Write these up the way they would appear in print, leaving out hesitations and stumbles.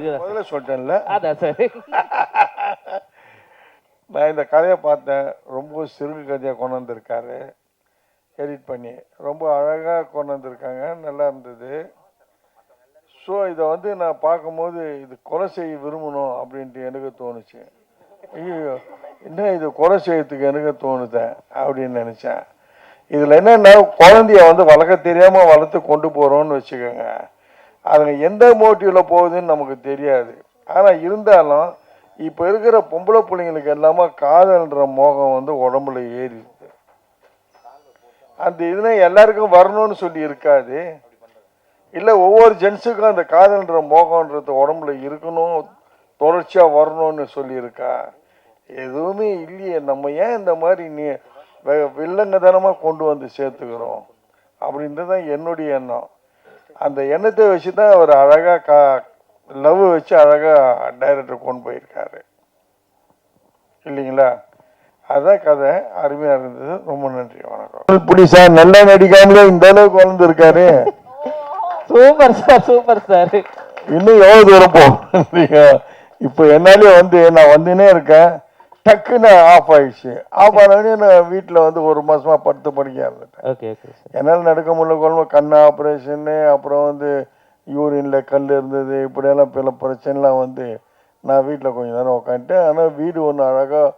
முதல்ல சொல்லிட்டேன்ல. அதான் சார். நான் இந்த கதையை பார்த்தேன். ரொம்ப சிறுகு கதையாக கொண்டு வந்திருக்காரு, எடிட் பண்ணி ரொம்ப அழகாக கொண்டு வந்திருக்காங்க. நல்லா இருந்தது. ஸோ இதை வந்து நான் பார்க்கும்போது இது கொலை செய்ய விரும்பணும் அப்படின்ட்டு எனக்கு தோணுச்சு. ஐயோ, என்ன இது கொலை செய்யறதுக்கு எனக்கு தோணுதேன் அப்படின்னு நினச்சேன். இதில் என்னென்னா, குழந்தைய வந்து வளர்க்க தெரியாமல் வளர்த்து கொண்டு போகிறோன்னு வச்சுக்கோங்க. அதுங்க எந்த மோட்டிவில் போகுதுன்னு நமக்கு தெரியாது. ஆனால் இருந்தாலும் இப்போ இருக்கிற பொம்பளை பிள்ளைங்களுக்கு எல்லாமே காதல்ன்ற மோகம் வந்து உடம்புல ஏறிடுது. அந்த இதில் எல்லாருக்கும் வரணும்னு சொல்லி இருக்காது. இல்லை, ஒவ்வொரு ஜென்ஸுக்கும் அந்த காதல்ன்ற மோகன்றது உடம்புல இருக்கணும், தொடர்ச்சியாக வரணும்னு சொல்லியிருக்கா. எதுவுமே இல்லையே. நம்ம ஏன் இந்த மாதிரி வில்லங்கதனமாக கொண்டு வந்து சேர்த்துக்கிறோம் அப்படின்றது தான் என்னுடைய எண்ணம். அந்த எண்ணத்தை வச்சு தான் அவர் அழகாக லவ் வச்சு அழகாக டைரக்டர் கொண்டு போயிருக்காரு இல்லைங்களா. அதான் கதை. அருமையாக இருந்தது. ரொம்ப நன்றி, வணக்கம். புடி சார், நல்லா நடிக்காமலே இந்த அளவுக்கு வளர்ந்துருக்காரு. Super sir, super sir. இன்னும் எவ்வளோ தூரம் போறீங்க? இப்போ என்னாலே வந்து நான் வந்துனே இருக்கேன், டக்குன்னு ஆஃப் ஆயிடுச்சு. ஆஃப் ஆனோடனே நான் வீட்டில் வந்து ஒரு மாசமா படுத்து படிக்க இருந்துட்டேன். என்னால் நடக்க முடியல. குழம்பு கண் ஆப்ரேஷன்னு, அப்புறம் வந்து யூரின்ல கல் இருந்தது, இப்படியெல்லாம் பல பிரச்சனைலாம் வந்து நான் வீட்டில் கொஞ்சம் நேரம் உட்காந்துட்டேன். ஆனால் வீடு ஒன்று அழகாக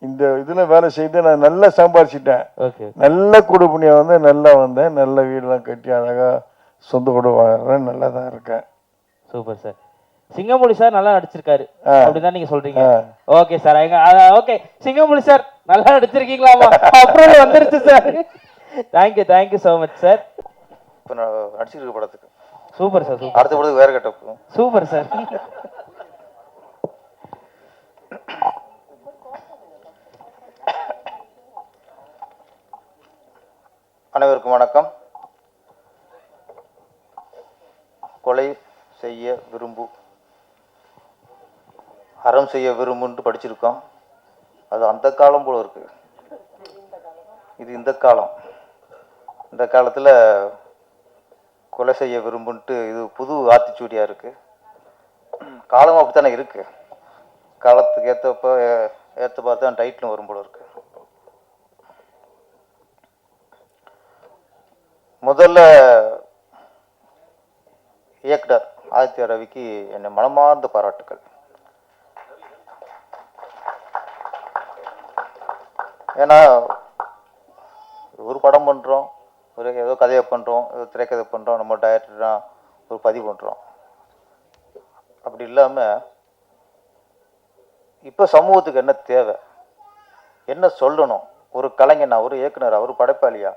இந்த இதில் வேலை செய்து நான் நல்லா சம்பாரிச்சிட்டேன். நல்ல குடும்பணியை வந்து நல்லா வந்தேன். நல்ல வீடெல்லாம் கட்டி அழகாக சொந்த குடும்பம் வாழ்றேன். நல்லா தான் இருக்கேன். Super sir. சிங்கமொழி சார் நல்லா நடிச்சிருக்காரு அப்படிதான் நீங்க சொல்றீங்க. Okay sir. ஓகே, சிங்கமொழி சார் நல்லா நடிச்சிருக்கீங்களாமா? அப்புறம் வந்துருச்சு sir. Thank you, thank you so much sir. இப்போ நான் நடிச்சிருக்க படத்துக்கு சூப்பர் சார். அடுத்த படத்துக்கு வேற கட்ட சூப்பர் சார். அனைவருக்கும் வணக்கம். கொலை செய்ய விரும்பு, அறம் செய்ய விரும்புன்ட்டு படிச்சிருக்கோம். அது அந்த காலம் போல இருக்கு. இது இந்த காலம். இந்த காலத்தில் கொலை செய்ய விரும்புன்ட்டு இது புது ஆத்திச்சூடியாக இருக்குது. காலமும் அப்படித்தானே இருக்குது. காலத்துக்கு ஏற்ற பார்த்து தான் டைட்டிலும் வரும் போல இருக்கு. முதல்ல இயக்குனர் ஆதித்ய ரவிக்கு என்னை மனமார்ந்த பாராட்டுக்கள். ஏன்னா ஒரு படம் பண்ணுறோம், ஒரு ஏதோ கதையை பண்ணுறோம், ஏதோ திரைக்கதை பண்ணுறோம், நம்ம டைரக்டராக ஒரு பதிவு பண்ணுறோம். அப்படி இல்லாமல் இப்போ சமூகத்துக்கு என்ன தேவை, என்ன சொல்லணும், ஒரு கலைஞனா, ஒரு இயக்குனரா, ஒரு படைப்பாளியா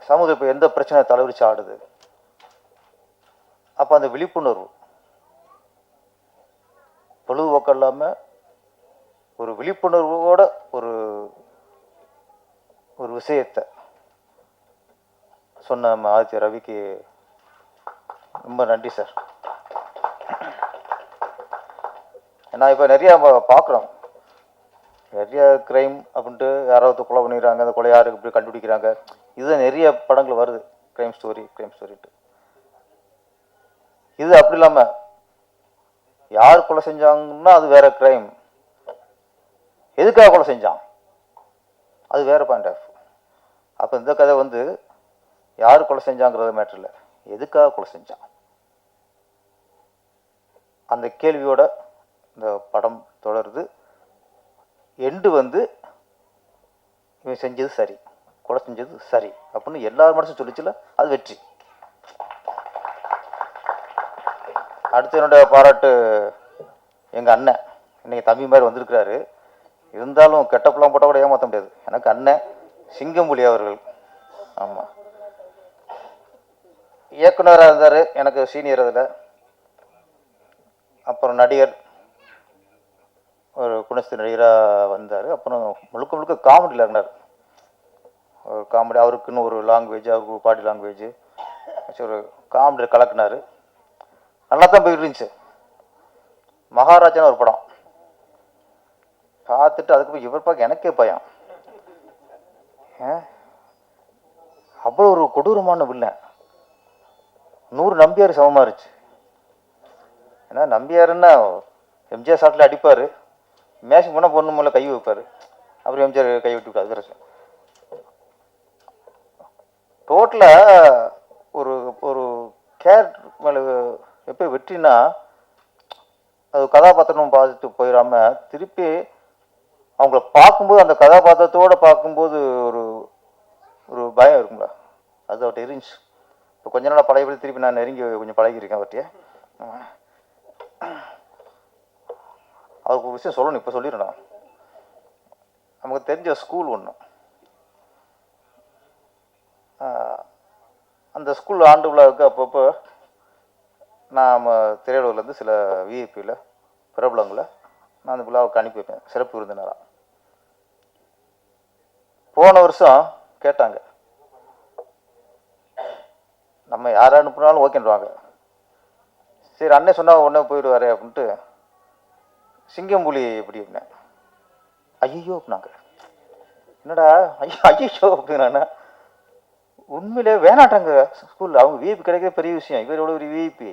சமூகம் இப்போ எந்த பிரச்சனை தலைவிரிச்சு ஆடுது, அப்போ அந்த விழிப்புணர்வு பொழுதுபோக்கு இல்லாமல் ஒரு விழிப்புணர்வோட ஒரு ஒரு விஷயத்தை சொன்ன நம்ம ஆதித்ய ரவிக்கு ரொம்ப நன்றி சார். ஏன்னா இப்போ நிறையா பார்க்குறோம், நிறைய கிரைம் அப்படின்ட்டு யாராவது கொலை பண்ணிடுறாங்க, அந்த கொலை யாருக்கு இப்படி கண்டுபிடிக்கிறாங்க, இதுதான் நிறைய படங்கள் வருது. கிரைம் ஸ்டோரிட்டு இது அப்படி இல்லாமல் யார் கொலை செஞ்சாங்கன்னா அது வேற கிரைம், எதுக்காக கொலை செஞ்சான் அது வேற பாயிண்ட் ஆஃப். அப்போ இந்த கதை வந்து யார் கொலை செஞ்சாங்கிறது மேட்டர் இல்லை, எதுக்காக கொலை செஞ்சான் அந்த கேள்வியோட இந்த படம் தொடருது. எண்டு வந்து இவன் செஞ்சது சரி, கொலை செஞ்சது சரி அப்படின்னு எல்லாரும் மனசும் சொல்லிச்சுல, அது வெற்றி. அடுத்து என்னோட பாராட்டு எங்கள் அண்ணன். இன்னைக்கு தம்பி மாதிரி வந்திருக்கிறாரு, இருந்தாலும் கெட்டப்பெல்லாம் போட்டால் கூட ஏமாற்ற முடியாது. எனக்கு அண்ணன் சிங்கம்புலி அவர்கள். ஆமாம், இயக்குனராக இருந்தார், எனக்கு சீனியர் அதில். அப்புறம் நடிகர், ஒரு குணஸ்து நடிகராக வந்தார். அப்புறம் முழுக்க முழுக்க காமெடியில் இருந்தார். ஒரு காமெடி, அவருக்குன்னு ஒரு லாங்குவேஜ், அவருக்கு ஒரு பாடி லாங்குவேஜ் ஒரு காமெடியில் கலக்குனார். நல்லா தான் போயிட்டு இருந்துச்சு. மகாராஜான்னு ஒரு படம் பார்த்துட்டு அதுக்கப்புறம் இவர் பார்க்க எனக்கே பயம். அவ்வளோ ஒரு கொடூரமான வில்லன். 100 நம்பியார் சமமாக இருந்துச்சு. ஏன்னா நம்பியாருன்னா எம்ஜிஆர் சாட்டில் அடிப்பார், மேட்ச் போனால் பொண்ணு மேலே கை வைப்பார், அப்புறம் எம்ஜிஆர் கை விட்டு விட்டார். அது டோட்டலாக ஒரு ஒரு கேரக்டர் மேலே எப்போ வெற்றினா அது கதாபாத்திரம் பார்த்துட்டு போயிடாம திருப்பி அவங்கள பார்க்கும்போது அந்த கதாபாத்திரத்தோடு பார்க்கும்போது ஒரு ஒரு பயம் இருக்குங்களா, அது அவர்கிட்ட இருந்துச்சு. இப்போ கொஞ்ச நாளாக பழையபடி திருப்பி நான் நெருங்கி கொஞ்சம் பழகியிருக்கேன் அவர்கிட்ட. அவருக்கு ஒரு விஷயம் சொல்லணும், இப்போ சொல்லிடணும். நமக்கு தெரிஞ்ச ஸ்கூல் ஒன்று, அந்த ஸ்கூல் ஆண்டு விழாவுக்கு அப்பப்போ நாம் திரையுலகிலேருந்து சில விஐபியில் பிரபலங்களை நான் அந்த விழாவுக்கு அனுப்பி வைப்பேன் சிறப்பு விருந்தினராக. போன வருஷம் கேட்டாங்க, நம்ம யாரை அனுப்புனாலும் ஓகேன்றாங்க. சரி அண்ணே சொன்னால் உடனே போயிடுவாரே அப்படின்ட்டு சிங்கம்புலி எப்படி அப்படின்னேன். ஐயோ அப்படின்னாங்க. என்னடா ஐயோ ஐயோ அப்படின்னா, உண்மையிலே வேணாட்டாங்க ஸ்கூலில். அவங்க விஐபி கிடைக்கிற பெரிய விஷயம், இவர் எவ்வளோ ஒரு விஐபி.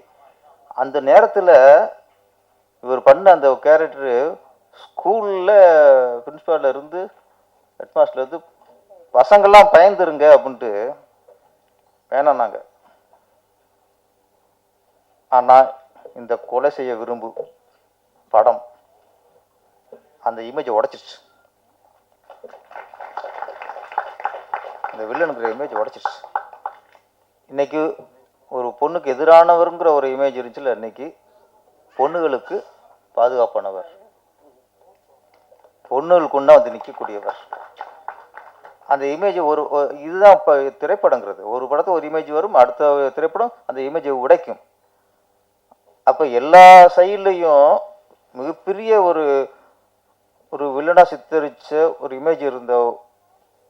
அந்த நேரத்தில் இவர் பண்ண அந்த கேரக்டரு ஸ்கூலில் பிரின்ஸ்பாலில் இருந்து ஹெட்மாஸ்டர்ல இருந்து பசங்கள்லாம் பயந்துருங்க அப்படின்ட்டு வேணான்னாங்க. ஆனால் இந்த கொலை செய்ய விரும்பு படம் அந்த இமேஜை உடைச்சிருச்சு. அந்த வில்லனுங்கிற இமேஜ் உடைச்சிருச்சு. இன்னைக்கு ஒரு பொண்ணுக்கு எதிரானவருங்கிற ஒரு இமேஜ் இருந்துச்சுல, இன்னைக்கு பொண்ணுகளுக்கு பாதுகாப்பானவர், பொண்ணுகளுக்கு ஒன்றா வந்து நிற்கக்கூடியவர். அந்த இமேஜ் ஒரு இதுதான் இப்போ திரைப்படங்கிறது. ஒரு படத்தை ஒரு இமேஜ் வரும், அடுத்த திரைப்படம் அந்த இமேஜை உடைக்கும். அப்போ எல்லா சைட்லையும் மிகப்பெரிய ஒரு ஒரு வில்லனாக சித்தரிச்ச ஒரு இமேஜ் இருந்த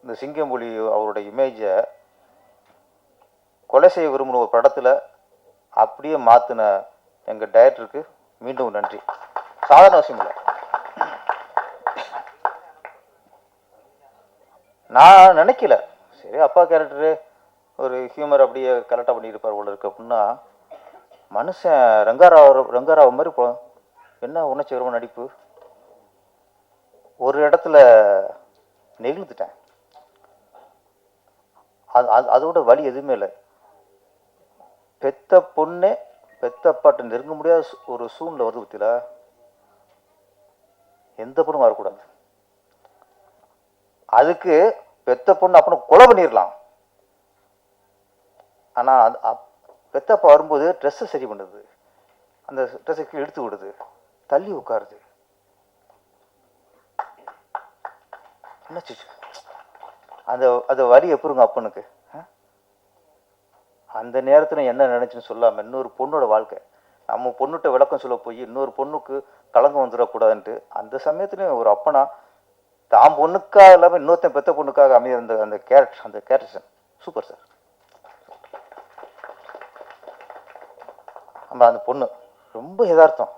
இந்த சிங்கம்புலி அவருடைய இமேஜை கொலை செய்ய விரும்பின ஒரு படத்தில் அப்படியே மாற்றின எங்கள் டைரக்டருக்கு மீண்டும் நன்றி. சாதாரண அவசியம் இல்லை. நான் நினைக்கல, சரி அப்பா கேரக்டரு ஒரு ஹியூமர் அப்படியே கரெக்டாக பண்ணியிருப்பார் போல இருக்கு அப்படின்னா, மனுஷன் ரங்காராவ் மாதிரி என்ன உணர்ச்சிகரமான நடிப்பு. ஒரு இடத்துல நெகிழ்ந்துட்டேன். அதோட வழி எதுவுமே இல்லை. பெத்த பொண்ணே பெத்த அப்பாட்ட நெருங்க முடியாத ஒரு சூழ்நிலை வருது பத்தியில, எந்த பொண்ணும் வரக்கூடாது. அதுக்கு பெத்த பொண்ணு அப்பனை கொலை பண்ணிடலாம். ஆனால் பெத்தப்பா வரும்போது ட்ரெஸ்ஸை சரி பண்ணுது, அந்த ட்ரெஸ்ஸை கீழே எடுத்து விடுது, தள்ளி உட்காருது. என்னச்சு அந்த அந்த வரி எப்படிங்க அப்பனுக்கு? அந்த நேரத்தில் என்ன நினைச்சுன்னு சொல்லாமல் இன்னொரு பொண்ணோட வாழ்க்கை, நம்ம பொண்ணுகிட்ட விளக்கம் சொல்ல போய் இன்னொரு பொண்ணுக்கு களங்கம் வந்துடக்கூடாதுன்ட்டு அந்த சமயத்துலேயும் ஒரு அப்பனா தான் பொண்ணுக்காக இல்லாமல் இன்னொருத்தன் பெத்த பொண்ணுக்காக அமைய அந்த கேரக்டர் சூப்பர் சார். நம்ம அந்த பொண்ணு ரொம்ப யதார்த்தம்.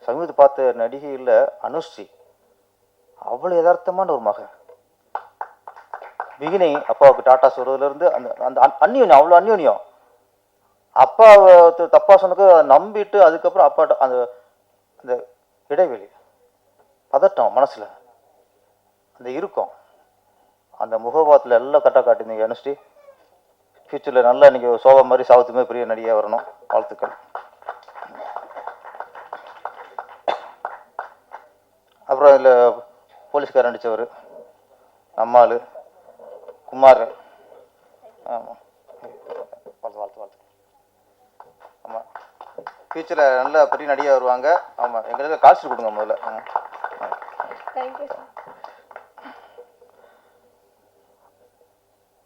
சமீபத்தை பார்த்த நடிகையில் அனுஸ்ரீ அவ்வளோ யதார்த்தமான ஒரு மகன். பிகினிங் அப்பாவுக்கு டாட்டா சொல்றதுலேருந்து அந்த அந்த அந்யோன்யம், அவ்வளோ அந்யோன்யம். அப்பா தப்பா சொன்னதுக்கு அதை நம்பிட்டு அதுக்கப்புறம் அப்பாட்ட அந்த அந்த இடைவெளி, பதட்டம் மனசில், அந்த இருக்கும், அந்த முகபாத்தில் எல்லாம் கரெக்டாக காட்டியிருந்தீங்க அனுஸ்ரீ. ஃபியூச்சரில் நல்லா நீங்கள் சோபா மாதிரி சாவத்து மாதிரி பெரிய நடிகையாக வரணும், வாழ்த்துக்கள். அப்புறம் இதில் போலீஸ்காரன் நடித்தவர் நம்மாள் குமார். ஆமாம், வாழ்த்து. ஆமாம், ஃபியூச்சரில் நல்லா பெரிய நடிகையாக வருவாங்க. ஆமாம், எங்களுக்கு கால்ஷீட் கொடுங்க முதல்ல.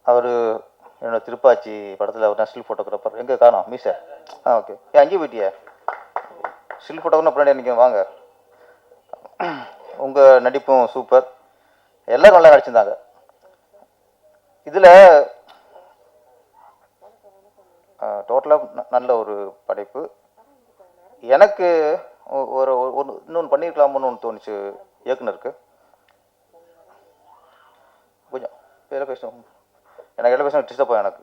அவர் என்னோட திருப்பாச்சி படத்தில் ஒரு ஸ்டில் ஃபோட்டோகிராஃபர். எங்கே காணோம் மீசை? ஓகே, அங்கேயும் போயிட்டியா? ஸ்டில் ஃபோட்டோன்னு பின்னாடி நீங்கள் வாங்க. உங்கள் நடிப்பும் சூப்பர், எல்லோரும் நல்லா நடிச்சிருந்தாங்க. இதில் டோட்டலாக நல்ல ஒரு படைப்பு. எனக்கு ஒரு இன்னொன்று பண்ணியிருக்கலாமோன்னு ஒன்று தோணுச்சு இயக்குனருக்கு. கொஞ்சம் பேர பேசணும், எனக்கு எல்லாம் பேசணும் டிஸ்டர்ப் ஆகும் எனக்கு.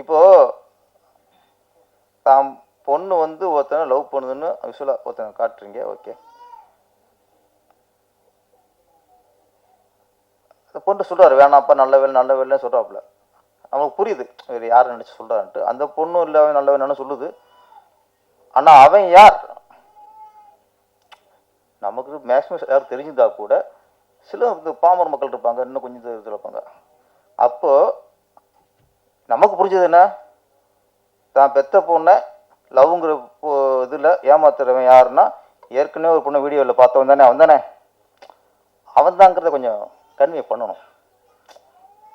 இப்போது தாம் பொண்ணு வந்து ஒருத்தனை லவ் பண்ணுதுன்னு விஷுவலாக ஒருத்தனை காட்டுறீங்க, ஓகே. அந்த பொண்ணு சொல்கிறாரு வேணாப்பா நல்ல வேலை சொல்கிறாப்புல. நமக்கு புரியுது வேறு யாரை நினச்சி சொல்கிறான்ட்டு. அந்த பொண்ணும் இல்லை நல்ல வேலைன்னு சொல்லுது. ஆனால் அவன் யார் நமக்கு மேக்ஸிமம் யாரும் தெரிஞ்சிருந்தா கூட சில இந்த பாமர மக்கள் இருப்பாங்க, இன்னும் கொஞ்சம் இது இருப்பாங்க. அப்போது நமக்கு புரிஞ்சது என்ன, தான் பெத்த பொண்ணை லவ்ங்கிற இதில் ஏமாத்துறவன் யாருன்னா ஏற்கனவே ஒரு பொண்ணை வீடியோவில் பார்த்தவன் தானே, அவன் தாங்கிறத கொஞ்சம் கன்வே பண்ணணும்.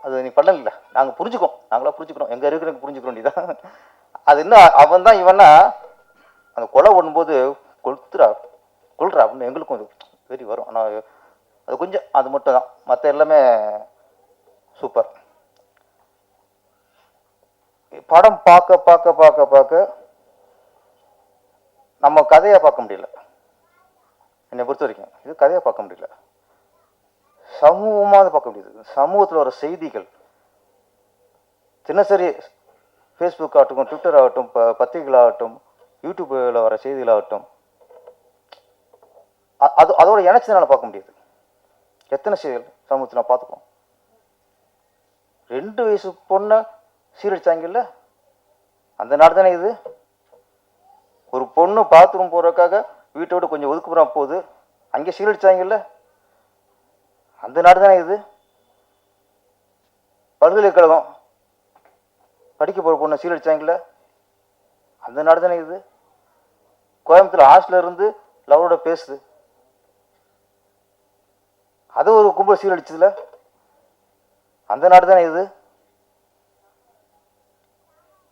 அது நீ பண்ணல, நாங்கள் புரிஞ்சுக்கோம், நாங்களாம் புரிஞ்சுக்கிறோம், எங்கே இருக்கிறவங்க புரிஞ்சுக்கிறோம். நீ தான் அது இன்னும் அவன் தான் இவனா அந்த கொலை பண்ணும்போது கொளுறா அப்படின்னு எங்களுக்கும் அது வெறி வரும். ஆனால் அது கொஞ்சம் அது மட்டும் தான், மற்ற எல்லாமே சூப்பர். படம் பார்க்க பார்க்க பார்க்க பார்க்க நம்ம கதையாக பார்க்க முடியல. என்னை பொறுத்த வரைக்கும் இது கதையாக பார்க்க முடியல, சமூகமாக பார்க்க முடியுது. சமூகத்தில் வர செய்திகள் தினசரி ஃபேஸ்புக் ஆகட்டும், ட்விட்டர் ஆகட்டும், பத்திரிகைகளாகட்டும், யூடியூப்பில் வர செய்திகளாகட்டும், அதோட இணைச்சதுனால பார்க்க முடியுது. எத்தனை செய்திகள் சமூகத்தில் நான் பார்த்துக்கோம். 2 வயசு பொண்ணை சீரழிச்சாங்கல்ல, அந்த நாடு தானே இது. ஒரு பொண்ணு பாத்ரூம் போகிறதுக்காக வீட்டை விட்டு கொஞ்சம் ஒதுக்குப்புறா போகுது, அங்கே சீரழிச்சாங்கல்ல, அந்த நாடு தானே இது. பல்கலைக்கழகம் படிக்க போகிற பொண்ணை சீரழிச்சாங்கல்ல, அந்த நாடு தானே இது. கோயம்புத்தூர் ஹாஸ்டலில் இருந்து லவோட பேசுது, அது ஒரு கும்பல் சீரழிச்சதுல, அந்த நாடு தானே இது.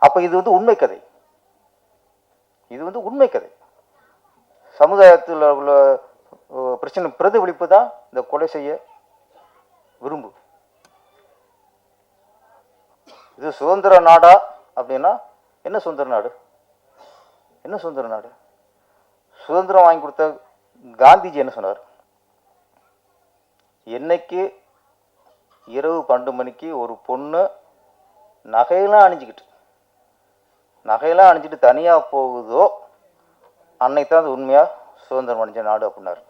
அப்போ இது வந்து உண்மை கதை, இது வந்து உண்மை கதை. சமுதாயத்தில் உள்ள பிரச்சனை பிரதிபலிப்பு தான் இந்த கொலை செய்ய விரும்பு. இது சுதந்திர நாடா அப்படின்னா என்ன சுதந்திர நாடு, என்ன சுதந்திர நாடு? சுதந்திரம் வாங்கி கொடுத்த காந்திஜி என்ன சொன்னார்? என்னைக்கு இரவு 12 மணிக்கு ஒரு பொண்ணு நகையெல்லாம் அணிஞ்சிட்டு தனியாக போகுதோ அன்னைக்கு தான் அது உண்மையாக சுதந்திரம் அடைஞ்ச நாடு அப்படின்னாரு.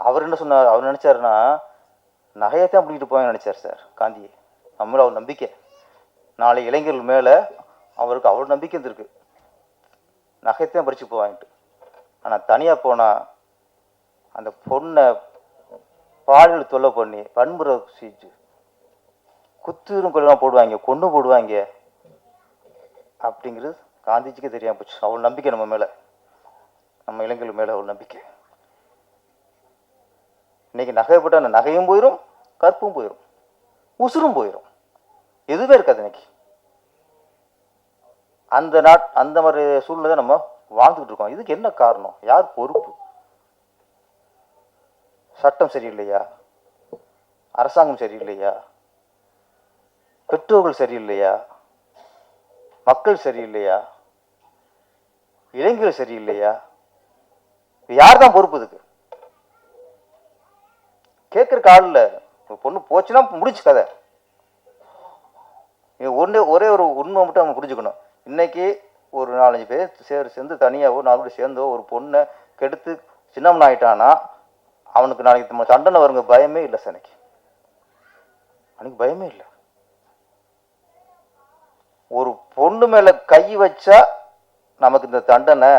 அவர் என்ன சொன்னார்? அவர் நினச்சாருன்னா நகையத்தான் பிடிக்கிட்டு போய் நினச்சார் சார் காந்தி. நம்மள அவர் நம்பிக்கை, நாளை இளைஞர்கள் மேலே அவருக்கு அவ்வளோ நம்பிக்கை இருந்திருக்கு, நகையத்தான் பறித்து போவாங்கிட்டு. ஆனால் தனியாக போனால் அந்த பொண்ணை பாலியல் தொல்லை பண்ணி வன்முறை செஞ்சு குத்துரும் கொல்லாம் போடுவாங்க, கொண்டு போடுவாங்க அப்படிங்கிறது காந்திஜிக்கு தெரியாமல் போச்சு. அவ்வளோ நம்பிக்கை நம்ம மேலே, நம்ம இளைஞர்கள் மேலே அவ்வளோ நம்பிக்கை. இன்னைக்கு நகைப்பட்ட அந்த நகையும் போயிடும், கற்பும் போயிடும், உசுரும் போயிடும், எதுவுமே இருக்காது இன்னைக்கு. அந்த மாதிரி சூழ்நிலை நம்ம வாழ்ந்துக்கிட்டு இருக்கோம். இதுக்கு என்ன காரணம்? யார் பொறுப்பு? சட்டம் சரியில்லையா? அரசாங்கம் சரியில்லையா? பெற்றோர்கள் சரியில்லையா? மக்கள் சரியில்லையா? இளைஞர்கள் சரியில்லையா? யார் தான் பொறுப்பு? இதுக்கு கேட்கறக்கு ஆள் இல்லை. பொண்ணு போச்சுன்னா முடிச்சு கதை. ஒரே ஒரு உண்மை மட்டும் அவங்க புரிஞ்சுக்கணும். இன்னைக்கு ஒரு 4-5 பேர் சேர்ந்து தனியாவோ 4 பேர் சேர்ந்தோ ஒரு பொண்ணை கெடுத்து சின்னமன் ஆயிட்டானா அவனுக்கு நாளைக்கு தண்டனை வருங்க பயமே இல்லை சார். அன்னைக்கு பயமே இல்லை. ஒரு பொண்ணு மேல கை வச்சா நமக்கு இந்த தண்டனை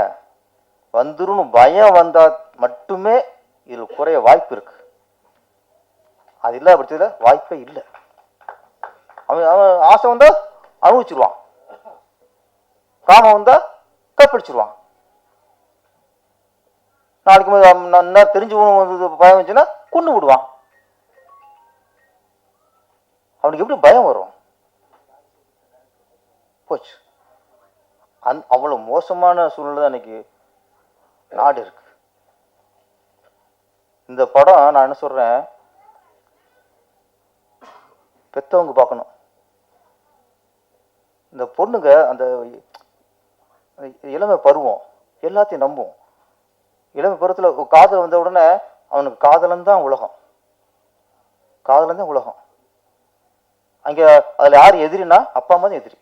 வந்துருன்னு பயம் வந்தா மட்டுமே இதில் குறைய வாய்ப்பு இருக்கு. அது இல்லாத பட்சத்தில் வாய்ப்பே இல்லை. அவன் ஆசை வந்தா அனுபவிச்சிருவான், காமம் வந்தா கப்பிடிச்சிருவான். நாளைக்கு தெரிஞ்சு பயம் வந்துச்சுன்னா கொண்டு விடுவான். அவனுக்கு எப்படி பயம் வரும்? போச்சு. அவ்வளவு மோசமான சூழ்நிலை தான் இன்னைக்கு நாடு இருக்கு. இந்த படம் நான் என்ன சொல்றேன், பெத்தவங்க பார்க்கணும். இந்த பொண்ணுங்க அந்த இளமை பருவம் எல்லாத்தையும் நம்பும். இளமை பருவத்தில் காதல் வந்த உடனே அவனுக்கு காதலன் தான் உலகம், காதலன் தான் உலகம். அங்கே அதில் யார் எதிரினா அப்பா அம்மா தான் எதிரி.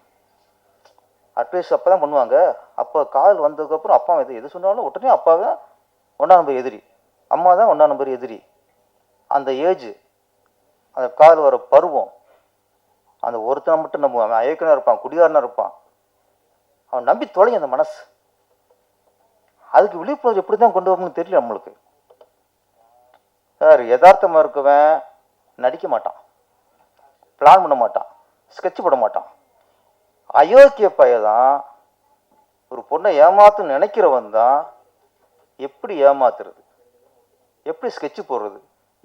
அட்வைஸ் அப்போ தான் பண்ணுவாங்க. அப்போ காதல் வந்ததுக்கப்புறம் அப்பா எது சொன்னாலும் உடனே அப்பா தான் 1ஆம் நம்பர் எதிரி, அம்மா தான் 1ஆம் நம்பர் எதிரி. அந்த ஏஜ், அந்த காதல் வர பருவம், அந்த ஒருத்தனை மட்டும் நம்புவான். அவன் அயக்கனாக இருப்பான், குடிகாரனாக இருப்பான், அவன் நம்பி தொலைங்க அந்த மனசு. அதுக்கு விழிப்புணர்வு எப்படி தான் கொண்டு வரணும்னு தெரியல நம்மளுக்கு. சார் யதார்த்தமாக இருக்கவன் நடிக்க மாட்டான், பிளான் பண்ண மாட்டான், ஸ்கெட்ச் போட மாட்டான். அயோக்கிய பையதான் ஒரு பொண்ணை ஏமாத்து நினைக்கிறவன் தான் எப்படி ஏமாத்துறது, எப்படி ஸ்கெட்ச் போடுறது,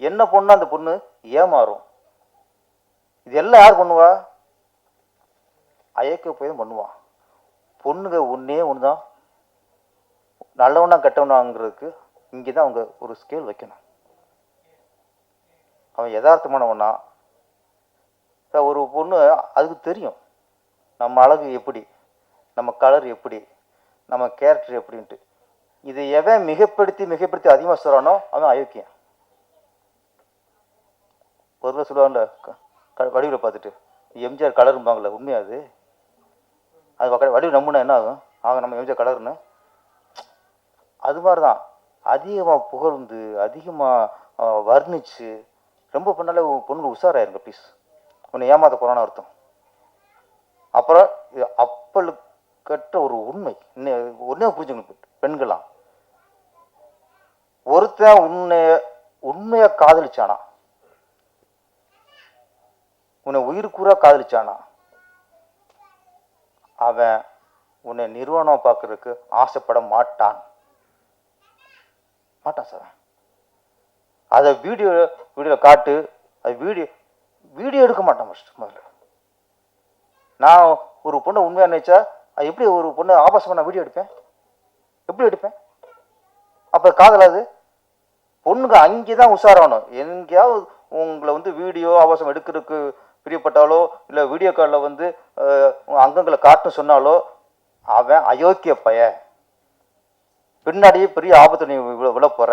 என்ன பொண்ணு அந்த பொண்ணு ஏமாறும். இது எல்லாம் யார் பண்ணுவா? அயோக்கிய பையன் பண்ணுவான். பொண்ணுங்க ஒன்றே ஒன்று தான், நல்லவனா கெட்டவனாங்கிறதுக்கு இங்கே தான் அவங்க ஒரு ஸ்கேல் வைக்கணும். அவன் யதார்த்தமானவனா? ஒரு பொண்ணு அதுக்கு தெரியும் நம்ம அழகு எப்படி, நம்ம கலர் எப்படி, நம்ம கேரக்டர் எப்படின்ட்டு. இதை எவன் மிகப்படுத்தி அதிகமாக சொல்கிறானோ அவன் அயோக்கியன். ஒரு சொல்லுவாங்கல்ல, வடிவில் பார்த்துட்டு எம்ஜிஆர் கலரும்பாங்கள்ல, உண்மையாது அது வடிவு நம்புனா என்ன ஆகும்? நம்ம எம்ஜிஆர் கலர்னு. அது மாதிரி தான் அதிகமாக புகழ்ந்து அதிகமாக வர்ணித்து ரொம்ப பண்ணாலே பொண்ணு உஷாராயிருங்க ப்ளீஸ். உன்னை ஏமாத்த போகிறான்னு அர்த்தம். அப்புறம் இது அப்பழுக்கற்ற ஒரு உண்மை, ஒன்றே புரிஞ்சுக்கணும் பெண்களாம். ஒருத்தன் உண்மையாக காதலிச்சானா, உன்னை உயிருக்கூறா காதலிச்சானா, அவன் உன்னை நிறுவனம் பார்க்கறதுக்கு ஆசைப்பட மாட்டான் சார். அதை வீடியோவில் காட்டு, அது வீடியோ எடுக்க மாட்டான் முதல்ல. நான் ஒரு பொண்ணை உண்மையாக நினைச்சா அது எப்படி ஒரு பொண்ணை ஆபாசமாக நான் வீடியோ எடுப்பேன்? எப்படி எடுப்பேன்? அப்போ காதலாது. பொண்ணுங்க அங்கே தான் உஷாராகணும். எங்கேயாவது உங்களை வீடியோ ஆபாசம் எடுக்கிறதுக்கு பிரியப்பட்டாலோ இல்லை வீடியோ காலில் அங்கங்களை காட்டுன்னு சொன்னாலோ அவன் அயோக்கிய பைய. பின்னாடியே பெரிய ஆபத்து நீ விழ போற.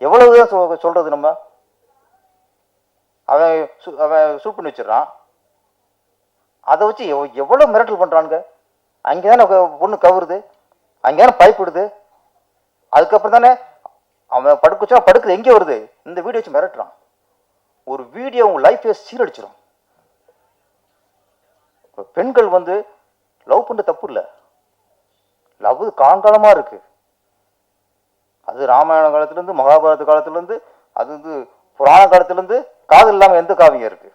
எவ்வளவுதான் சொல்றது நம்ம? அவன் ஷூட் பண்ணி வச்சிடறான். அதை வச்சு எவ்வளோ மிரட்டல் பண்ணுறானுங்க. அங்கே தானே பொண்ணு கவுருது, அங்கே தானே பயப்படுது. அதுக்கப்புறம் தானே அவன் படுக்க படுக்குது எங்கே வருது, இந்த வீடியோ வச்சு மிரட்டுறான். ஒரு வீடியோ உங்க லைஃபை சீரடிச்சிடும். பெண்கள் லவ் பண்ண தப்பு இல்லை, லவ் காலங்காலமாக இருக்கு. அது ராமாயண காலத்துலேருந்து மகாபாரத காலத்துலேருந்து அது புராண காலத்துலேருந்து காதல் இல்லாமல் எந்த காவியம் இருக்கு?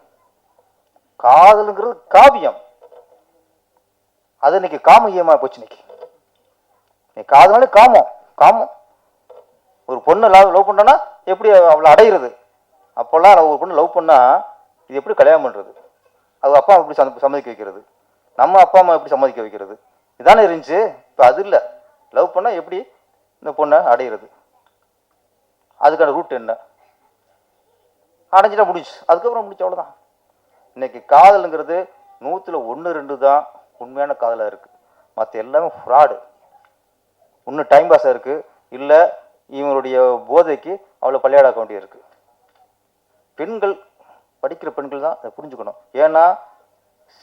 காதலுங்கிறது காவியம். அது இன்னைக்கு காமயமா போச்சு. இன்னைக்கு காதல்னாலே காமம். ஒரு பொண்ணு லவ் பண்ணா எப்படி அவளை அடையிறது? அப்போல்லாம் ஒரு பொண்ணு லவ் பண்ணா இது எப்படி கல்யாணம் பண்ணுறது? அது அப்பா எப்படி சம்மதிக்க வைக்கிறது? நம்ம அப்பா அம்மா எப்படி சம்மதிக்க வைக்கிறது? இதானே இருந்துச்சு. இப்போ அது இல்லை. லவ் பண்ணால் எப்படி இந்த பொண்ணை அடையிறது? அதுக்கான ரூட் என்ன? அடைஞ்சிட்டா முடிச்சு, அதுக்கப்புறம் முடிச்சு, அவ்வளோதான். இன்னைக்கு காதலுங்கிறது 100ல் 1 2 தான் உண்மையான காதலாக இருக்குது. மற்ற எல்லாமே ஃப்ராடு. இன்னும் டைம் பாஸாக இருக்குது, இல்லை இவங்களுடைய போதைக்கு அவ்வளோ பள்ளியாடாக்க வேண்டிய இருக்குது. பெண்கள், படிக்கிற பெண்கள் தான் அதை புரிஞ்சுக்கணும். ஏன்னா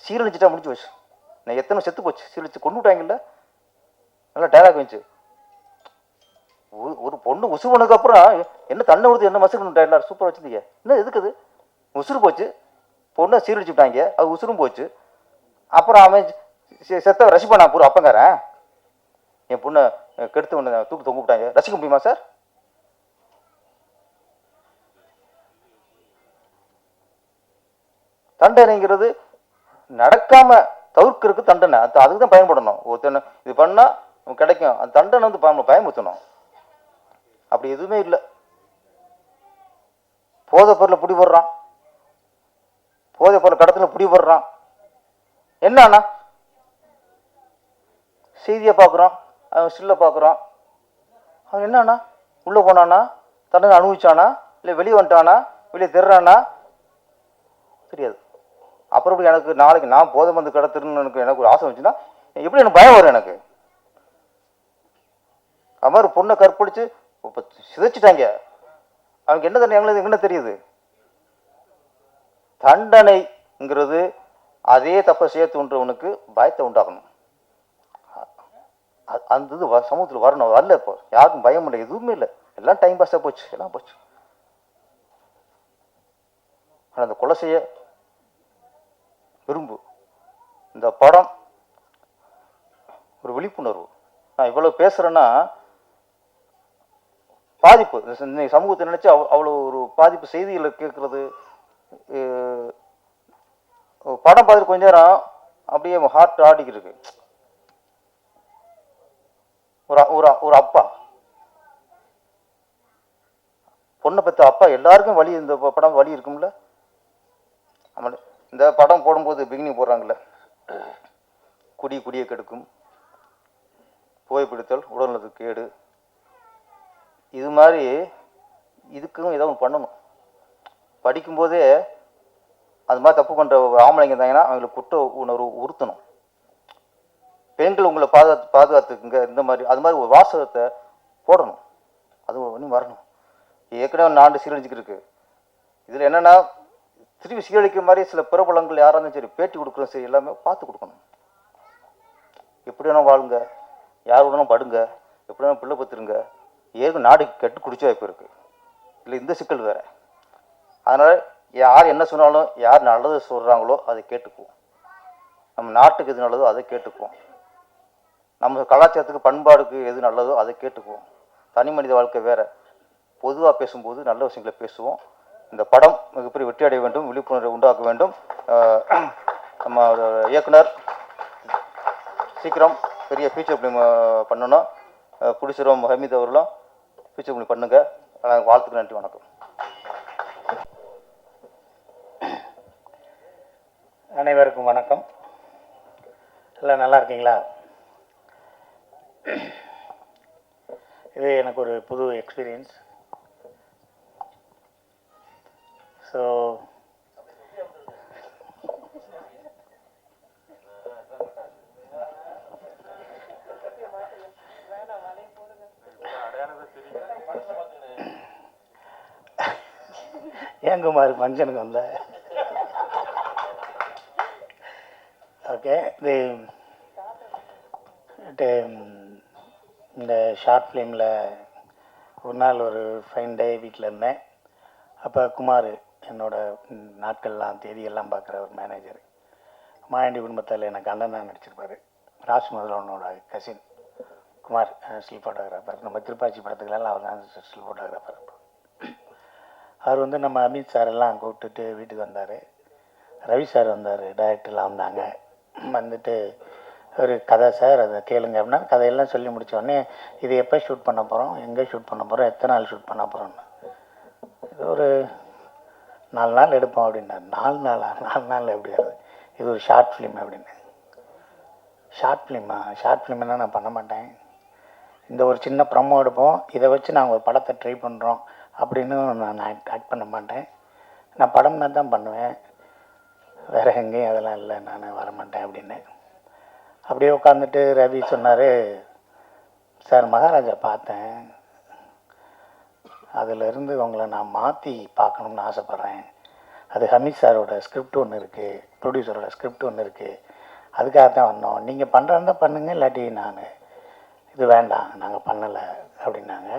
சீரழிச்சிட்டா முடிஞ்சு வச்சு. நான் எத்தனை செத்து போச்சு, சீரழிச்சு கொண்டு விட்டாங்கல்ல. நல்லா டைலாக் வந்துச்சு. ஒரு பொண்ணு உசுறு பண்ணதுக்கு அப்புறம் என்ன தண்ணை ஊற்றி என்ன மசுக்கு டைலாக் சூப்பராக வச்சுருந்தீங்க. என்ன எதுக்குது? உசுறு போச்சு, பொண்ணை சீரழிச்சு விட்டாங்க, அது உசுரும் போச்சு. அப்புறம் அவன் செத்த ரசிப்பான். நான் பூரா அப்பங்காரன் என் பொண்ணை கெடுத்து ஒன்று தூக்கு தொங்க விட்டாங்க, ரசிக்க முடியுமா சார்? தண்டனைங்கிறது நடக்காம தவிர்க்கிறதுக்கு தண்டனை, அதுக்கு தான் பயன்படணும். ஒருத்தனை இது பண்ணா கிடைக்கும், அந்த தண்டனை பயமுறுத்தணும். அப்படி எதுவுமே இல்லை. போதை பொருளை பிடிபடுறான், போதை பொருள் கடத்துல பிடிபடுறான். என்னன்னா செய்தியை பார்க்குறோம், அவன் ஸ்டில்ல பார்க்குறோன். அவன் என்னன்னா உள்ளே போனானா, தண்டனை அனுபவிச்சானா, இல்லை வெளியே வந்துட்டானா, வெளியே தெர்றானா தெரியாது. அப்புறம் இப்படி எனக்கு நாளைக்கு நான் போதை மருந்து கடத்துறேன்னு எனக்கு ஒரு ஆசை வந்துச்சுன்னா எப்படி எனக்கு பயம் வரும் எனக்கு. அது மாதிரி பொண்ணை கற்பழிச்சு இப்போ சிதைச்சிட்டாங்க. அவனுக்கு என்ன தண்டனை எங்களுக்கு என்ன தெரியுது? தண்டனைங்கிறது அதே தப்பை செய்ய தோன்றவனுக்கு பயத்தை உண்டாக்கணும். அந்த இது சமூகத்தில் வரணும். வரல. இப்போ யாருக்கும் பயம் இல்லை, எதுவுமே இல்லை, எல்லாம் டைம் பாஸாக போச்சு, எல்லாம் போச்சு. ஆனால் அந்த கொலை செய்ய விரும்பு இந்த படம் ஒரு விழிப்புணர்வு. நான் இவ்வளோ பேசுகிறேன்னா பாதிப்பு, இந்த சமூகத்தை நினச்சி அவ்வளோ ஒரு பாதிப்பு. செய்திகளை கேட்குறது, படம் பார்த்துட்டு கொஞ்ச நேரம் அப்படியே ஹார்ட் ஆடிக்கிருக்கு. ஒரு அப்பா, பொண்ணை பற்றி அப்பா, எல்லாருக்கும் வலி. இந்த படம் வலி இருக்கும்ல. இந்த படம் போடும்போது பிகினிங் போடுறாங்கல்ல, குடியை கெடுக்கும், புகைப்பிடித்தல் உடல்நலத்துக்கு கேடு, இது மாதிரி இதுக்கும் ஏதோ ஒன்று பண்ணணும். படிக்கும்போதே அது மாதிரி தப்பு பண்ணுற ஆம்பளைங்க இருந்தாங்கன்னா அவங்களுக்கு குற்ற உணர்வு உறுத்தணும். பெண்கள் உங்களை பாதுகாத்துக்குங்க, இந்த மாதிரி அது மாதிரி ஒரு வாசகத்தை போடணும். அது ஒன்றும் வரணும். ஏற்கனவே நாண்டு சீரழிஞ்சிக்கிட்டு இருக்கு. இதில் என்னென்னா திருப்பி சீரழிக்கிற மாதிரி சில பிரபலங்கள் யாராக இருந்தாலும் சரி, பேட்டி கொடுக்குறோம் சரி, எல்லாமே பார்த்து கொடுக்கணும். எப்படி வேணால் வாழுங்க, யார் வேணாலும் படுங்க, எப்படி வேணால் பிள்ளை பத்துருங்க, ஏது நாடு கெட்டு குடிச்ச வாய்ப்பு இருக்குது. இல்லை இந்த சிக்கல் வேறு. அதனால் யார் என்ன சொன்னாலும், யார் நல்லது சொல்கிறாங்களோ அதை கேட்டுக்குவோம். நம்ம நாட்டுக்கு எது நல்லதோ அதை கேட்டுக்குவோம். நம்ம கலாச்சாரத்துக்கு பண்பாடுக்கு எது நல்லதோ அதை கேட்டுக்குவோம். தனி மனித வாழ்க்கை வேறு. பொதுவாக பேசும்போது நல்ல விஷயங்களை பேசுவோம். இந்த படம் மிகப்பெரிய வெற்றி அடைய வேண்டும், விழிப்புணர்வை உண்டாக்க வேண்டும். நம்ம இயக்குனர் சீக்கிரம் பெரிய ஃபீச்சர் ஃபிலிம் பண்ணணும். புடிச்சிரும் ஹமீத் அவர்களும் ஃபீச்சர் ஃபிலிம் பண்ணுங்கள். வாழ்த்துக்கு நன்றி, வணக்கம். அனைவருக்கும் வணக்கம். எல்லாம் நல்லா இருக்கீங்களா? இது எனக்கு ஒரு புது எக்ஸ்பீரியன்ஸ். ஸோ ஏன் குமார் ஃபங்க்ஷனுக்கு வந்த? ஓகே. இந்த ஷார்ட் ஃபிலிமில் ஒரு நாள் ஒரு ஃபைன் டே வீட்டில் இருந்தேன். அப்போ குமார், என்னோட நாட்கள்லாம் தேதியெல்லாம் பார்க்குற ஒரு மேனேஜர், மாயாண்டி குடும்பத்தில் எனக்கு அண்ணனாக நடிச்சிருப்பார். ராஜ் முதல்வனோட கசின் குமார், ஸ்டில் ஃபோட்டோகிராஃபர். நம்ம திருப்பாச்சி படத்துக்கெல்லாம் அவர் தான் ஸ்டில் ஃபோட்டோகிராஃபர். அவர் வந்து நம்ம அமித் சாரெல்லாம் கூப்பிட்டுட்டு வீட்டுக்கு வந்தார். ரவி சார் வந்தார், டைரக்டர்லாம் வந்தாங்க. வந்துட்டு ஒரு கதை சார், அதை கேளுங்க அப்படின்னா கதையெல்லாம் சொல்லி முடித்தோடனே, இது எப்போ ஷூட் பண்ண போகிறோம், எங்கே ஷூட் பண்ண போகிறோம், எத்தனை நாள் ஷூட் பண்ண போகிறோன்னு. இது ஒரு 4 நாள் எடுப்போம் அப்படின்னாரு. 4 நாளா? 4 நாள் எப்படி வருது? இது ஒரு ஷார்ட் ஃபிலிம் அப்படின்னு. ஷார்ட் ஃபிலிமா? ஷார்ட் ஃபிலிம்னா நான் பண்ண மாட்டேன். இந்த ஒரு சின்ன ப்ரமோ எடுப்போம், இதை வச்சு நாங்கள் ஒரு படத்தை ட்ரை பண்ணுறோம் அப்படின்னு நான் ஆக்ட் பண்ண மாட்டேன். நான் படம்னா தான் பண்ணுவேன், வேறு எங்கேயும் அதெல்லாம் இல்லை, நான் வரமாட்டேன் அப்படின்னு. அப்படியே உட்காந்துட்டு ரவி சொன்னார், சார் மகாராஜா பார்த்தேன், அதிலிருந்து உங்களை நான் மாற்றி பார்க்கணும்னு ஆசைப்பட்றேன். அது ஹமீத் சாரோட ஸ்கிரிப்ட் ஒன்று இருக்குது, ப்ரொடியூசரோட ஸ்கிரிப்ட் ஒன்று இருக்குது, அதுக்காக தான் வந்தோம். நீங்கள் பண்ணுறதா பண்ணுங்கள், இல்லாட்டி நான் இது வேண்டாம், நாங்கள் பண்ணலை அப்படின்னாங்க.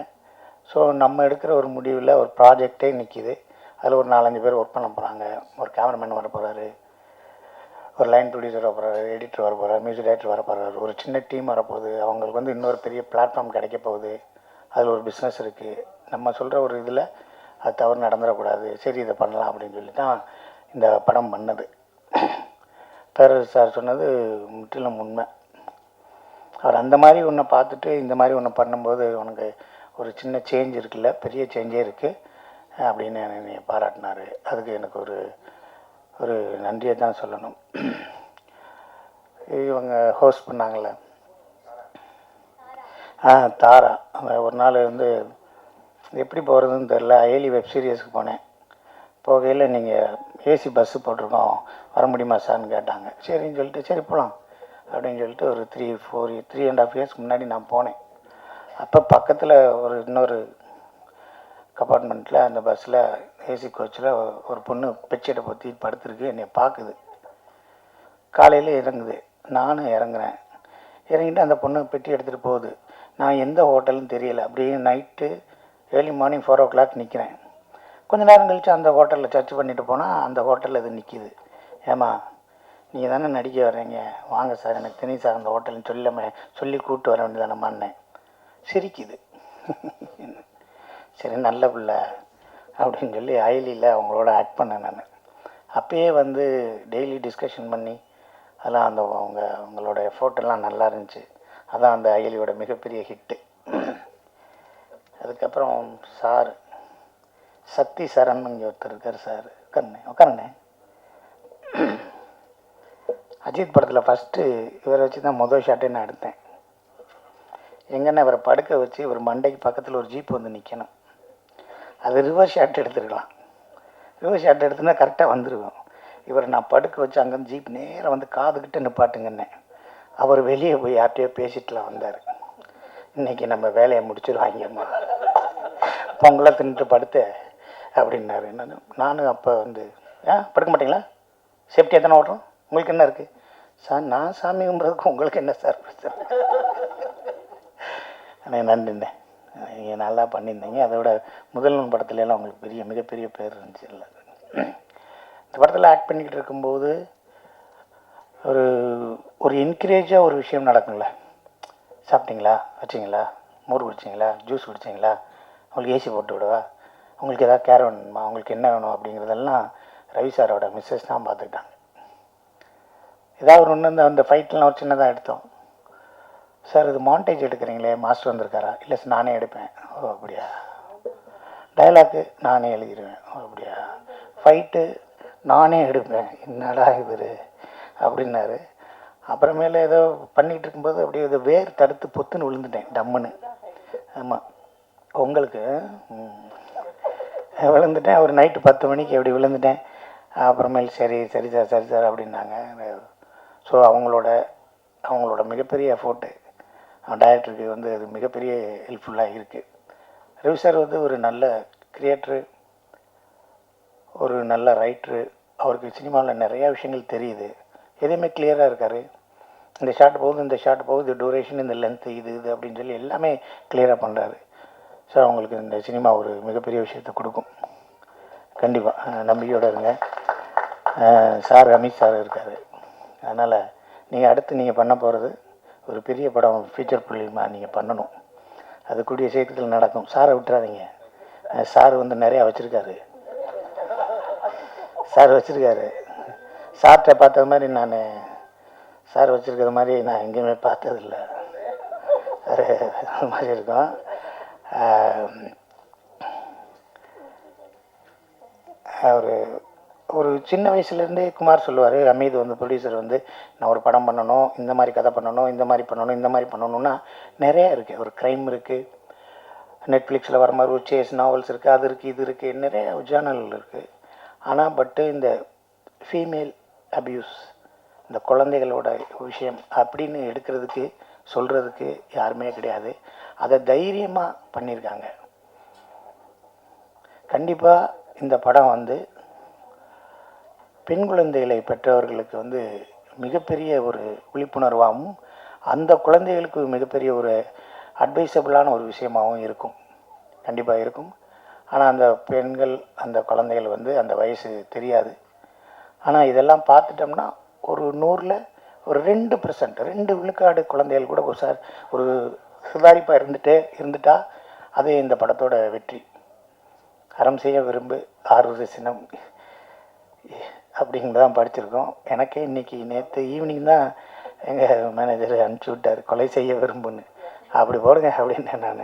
ஸோ நம்ம எடுக்கிற ஒரு முடிவில் ஒரு ப்ராஜெக்டே நிற்கிது. அதில் ஒரு 4-5 பேர் ஒர்க் பண்ண போகிறாங்க. ஒரு கேமராமேன் வர போகிறாரு, ஒரு லைன் ப்ரொடியூசர் வர போகிறாரு, எடிட்டர் வர போகிறார், மியூசிக் டைரக்டர் வர போகிறாரு, ஒரு சின்ன டீம் வரப்போகுது. அவங்களுக்கு வந்து இன்னொரு பெரிய பிளாட்ஃபார்ம் கிடைக்க போகுது. அதில் ஒரு பிஸ்னஸ் இருக்குது. நம்ம சொல்கிற ஒரு இதில் அது தவறு நடந்துடக்கூடாது, சரி இதை பண்ணலாம் அப்படின்னு சொல்லி தான் இந்த படம் பண்ணது. பேரரசு சார் சொன்னது முற்றிலும் உண்மை. அவர் அந்த மாதிரி ஒன்றை பார்த்துட்டு இந்த மாதிரி ஒன்று பண்ணும்போது உனக்கு ஒரு சின்ன சேஞ்ச் இருக்குல்ல, பெரிய சேஞ்சே இருக்குது அப்படின்னு என்னை பாராட்டினார். அதுக்கு எனக்கு ஒரு நன்றியை தான் சொல்லணும். இவங்க ஹோஸ்ட் பண்ணாங்கள்ல, தாரா, ஒரு நாள் வந்து எப்படி போகிறதுன்னு தெரில, அயலி வெப் சீரிஸுக்கு போனேன். போகையில் நீங்கள் ஏசி பஸ்ஸு போட்டிருக்கோம், வர முடியுமா சார்னு கேட்டாங்க. சரின்னு சொல்லிட்டு சரி போகலாம் அப்படின்னு சொல்லிட்டு ஒரு 3.5 இயர்ஸ் முன்னாடி நான் போனேன். அப்போ பக்கத்தில் இன்னொரு கம்பார்ட்மெண்ட்டில் அந்த பஸ்ஸில் ஏசி கோச்சில் ஒரு பொண்ணு பெட்ஷீட்டை பற்றி படுத்துருக்கு. என்னை பார்க்குது. காலையில் இறங்குது, நானும் இறங்குறேன். இறங்கிட்டு அந்த பொண்ணு பெட்டி எடுத்துகிட்டு போகுது. நான் எந்த ஹோட்டல்னு தெரியல. அப்படியே நைட்டு ஏர்லி மார்னிங் 4 o'clock நிற்கிறேன். கொஞ்ச நேரம் கழித்து அந்த ஹோட்டலில் சர்ச் பண்ணிட்டு போனால் அந்த ஹோட்டலில் இது நிற்கிது. ஏம்மா நீங்கள் தானே நடிக்க வர்றீங்க, வாங்க சார் எனக்கு தெரியும் சார் அந்த ஹோட்டல்னு சொல்லி கூப்பிட்டு வர வேண்டியதானம்மான்னேன். சிரிக்குது. சரி நல்ல பிள்ளை அப்படின்னு சொல்லி அயலியில் அவங்களோட ஆக்ட் பண்ணேன் நான். அப்பயே வந்து டெய்லி டிஸ்கஷன் பண்ணி அதெல்லாம் அவங்களோட ஃபோட்டோலாம் நல்லா இருந்துச்சு. அதான் அந்த அயலியோட மிகப்பெரிய ஹிட்டு. அதுக்கப்புறம் சார் சக்தி சரண் இங்கே ஒருத்தர் இருக்கார் சார். உட்காருண்ணே. அஜித் படத்தில் ஃபஸ்ட்டு இவரை வச்சு தான் மொதல் ஷாட்டே நான் எடுத்தேன். எங்கன்னா இவரை படுக்க வச்சு இவர் மண்டைக்கு பக்கத்தில் ஒரு ஜீப் வந்து நிற்கணும். அது ரிவர்ஸ் ஷாட் எடுத்துருக்கலாம். ரிவர்ஸ் ஷாட் எடுத்துனா கரெக்டாக வந்துருக்கும். இவர் நான் படுக்க வச்சு அங்கேருந்து ஜீப் நேராக வந்து காதுகிட்ட நிப்பாட்டுங்கன்னே. அவர் வெளியே போய் யார்கிட்டயோ பேசிட்டுலாம் வந்தார். இன்றைக்கி நம்ம வேலையை முடிச்சிடுவாங்கம்மா, பொங்கலை தின்னுட்டு படுத்த அப்படின்னாரு. நானும் அப்போ வந்து படுக்க மாட்டிங்களா, சேஃப்டியாக தானே ஓட்டுறோம், உங்களுக்கு என்ன இருக்குது சார், நான் சாமி கும்பிட்றதுக்கு உங்களுக்கு என்ன சார் பிரச்சனை. ஆனால் நன்றிண்ணே, நீங்கள் நல்லா பண்ணியிருந்தீங்க. அதோட முதல்வன் படத்துலலாம் உங்களுக்கு மிகப்பெரிய பேர் இருந்துச்சு. இல்லை இந்த படத்தில் ஆக்ட் பண்ணிக்கிட்டு இருக்கும்போது ஒரு என்கரேஜாக ஒரு விஷயம் நடக்குங்கள. சாப்பிட்டீங்களா, வச்சிங்களா, மோர் குடிச்சிங்களா, ஜூஸ் குடிச்சிங்களா, உங்களுக்கு ஏசி போட்டு விடவா, உங்களுக்கு எதாவது கேர் வேணுமா, உங்களுக்கு என்ன வேணும் அப்படிங்கிறதெல்லாம் ரவி சாரோட மிஸ்ஸஸ் தான் பார்த்துக்கிட்டாங்க. ஏதாவது ஒன்று அந்த ஃபைட்லாம் ஒரு சின்னதாக எடுத்தோம். சார் இது மாண்டேஜ் எடுக்கிறீங்களே, மாஸ்டர் வந்திருக்காரா, இல்லை சார் நானே எடுப்பேன். ஓ அப்படியா. டைலாக்கு நானே எழுதிடுவேன். ஓ அப்படியா. ஃபைட்டு நானே எடுப்பேன். என்னடா இவர் அப்படின்னாரு. அப்புறமேல ஏதோ பண்ணிகிட்டு இருக்கும்போது அப்படியே ஏதோ வேர் தடுத்து பொத்துன்னு விழுந்துட்டேன் டம்முன்னு. ஆமாம் உங்களுக்கு விழுந்துட்டேன். ஒரு நைட்டு 10 மணிக்கு எப்படி விழுந்துட்டேன். அப்புறமேல் சரி சார் அப்படின்னாங்க. ஸோ அவங்களோட மிகப்பெரிய எஃபோர்ட்டு டைரக்டருக்கு வந்து அது மிகப்பெரிய ஹெல்ப்ஃபுல்லாக இருக்குது. ரவி சார் வந்து ஒரு நல்ல கிரியேட்டரு, ஒரு நல்ல ரைட்ரு. அவருக்கு சினிமாவில் நிறையா விஷயங்கள் தெரியுது. எதுவுமே கிளியராக இருக்கார். இந்த ஷாட் போகுது, இந்த ஷாட் போகுது, டூரேஷன், இந்த லென்த்து, இது அப்படின்னு சொல்லி எல்லாமே கிளியராக பண்ணுறாரு. ஸோ அவங்களுக்கு இந்த சினிமா ஒரு மிகப்பெரிய விஷயத்தை கொடுக்கும். கண்டிப்பாக நம்பிக்கையோடு இருங்க. சார் அமித் சார் இருக்கார். அதனால் நீங்கள் அடுத்து நீங்கள் பண்ண போகிறது ஒரு பெரிய படம், ஃபியூச்சர் ஃபிலிமாக நீங்கள் பண்ணணும். அது கூடிய சீக்கிரத்தில் நடக்கும். சாரை விட்டுறாதீங்க. சார் வந்து நிறையா வச்சுருக்காரு. சார்கிட்ட பார்த்தது மாதிரி சார் வச்சுருக்கிற மாதிரி நான் எங்கேயுமே பார்த்ததில்ல. அது மாதிரி இருக்கும். ஒரு சின்ன வயசுலேருந்தே குமார் சொல்லுவார், அமீது வந்து ப்ரொடியூசர் வந்து நான் ஒரு படம் பண்ணணும், இந்த மாதிரி கதை பண்ணணும், இந்த மாதிரி பண்ணணும்னா நிறையா இருக்குது. ஒரு க்ரைம் இருக்குது, நெட்ஃப்ளிக்ஸில் வர மாதிரி ஒரு சேஸ் நாவல்ஸ் இருக்குது, அது இருக்குது, இது இருக்குது, நிறைய ஜேர்னல் இருக்குது. ஆனால் இந்த ஃபீமேல் அப்யூஸ், இந்த குழந்தைகளோட விஷயம் அப்படின்னு எடுக்கிறதுக்கு சொல்கிறதுக்கு யாருமே கிடையாது. அதை தைரியமாக பண்ணியிருக்காங்க. கண்டிப்பாக இந்த படம் வந்து பெண் குழந்தைகளை பெற்றவர்களுக்கு வந்து மிகப்பெரிய ஒரு விழிப்புணர்வாகவும் அந்த குழந்தைகளுக்கு மிகப்பெரிய ஒரு அட்வைசபிளான ஒரு விஷயமாகவும் இருக்கும். கண்டிப்பாக இருக்கும். ஆனால் அந்த பெண்கள், அந்த குழந்தைகள் வந்து அந்த வயசு தெரியாது. ஆனால் இதெல்லாம் பார்த்துட்டோம்னா ஒரு 100ல் ஒரு 2%, 2 விழுக்காடு குழந்தைகள் கூட ஒரு சுதாரிப்பாக இருந்துட்டா அது இந்த படத்தோட வெற்றி. அறம் செய்ய விரும்பு ஆறுவது சினம் அப்படிங்கிறதான் படிச்சிருக்கோம். எனக்கே நேற்று ஈவினிங் தான் எங்கள் மேனேஜர் அனுப்பிச்சி விட்டார், கொலை செய்ய விரும்புன்னு. அப்படி போடுங்க அப்படின்னேன் நான்.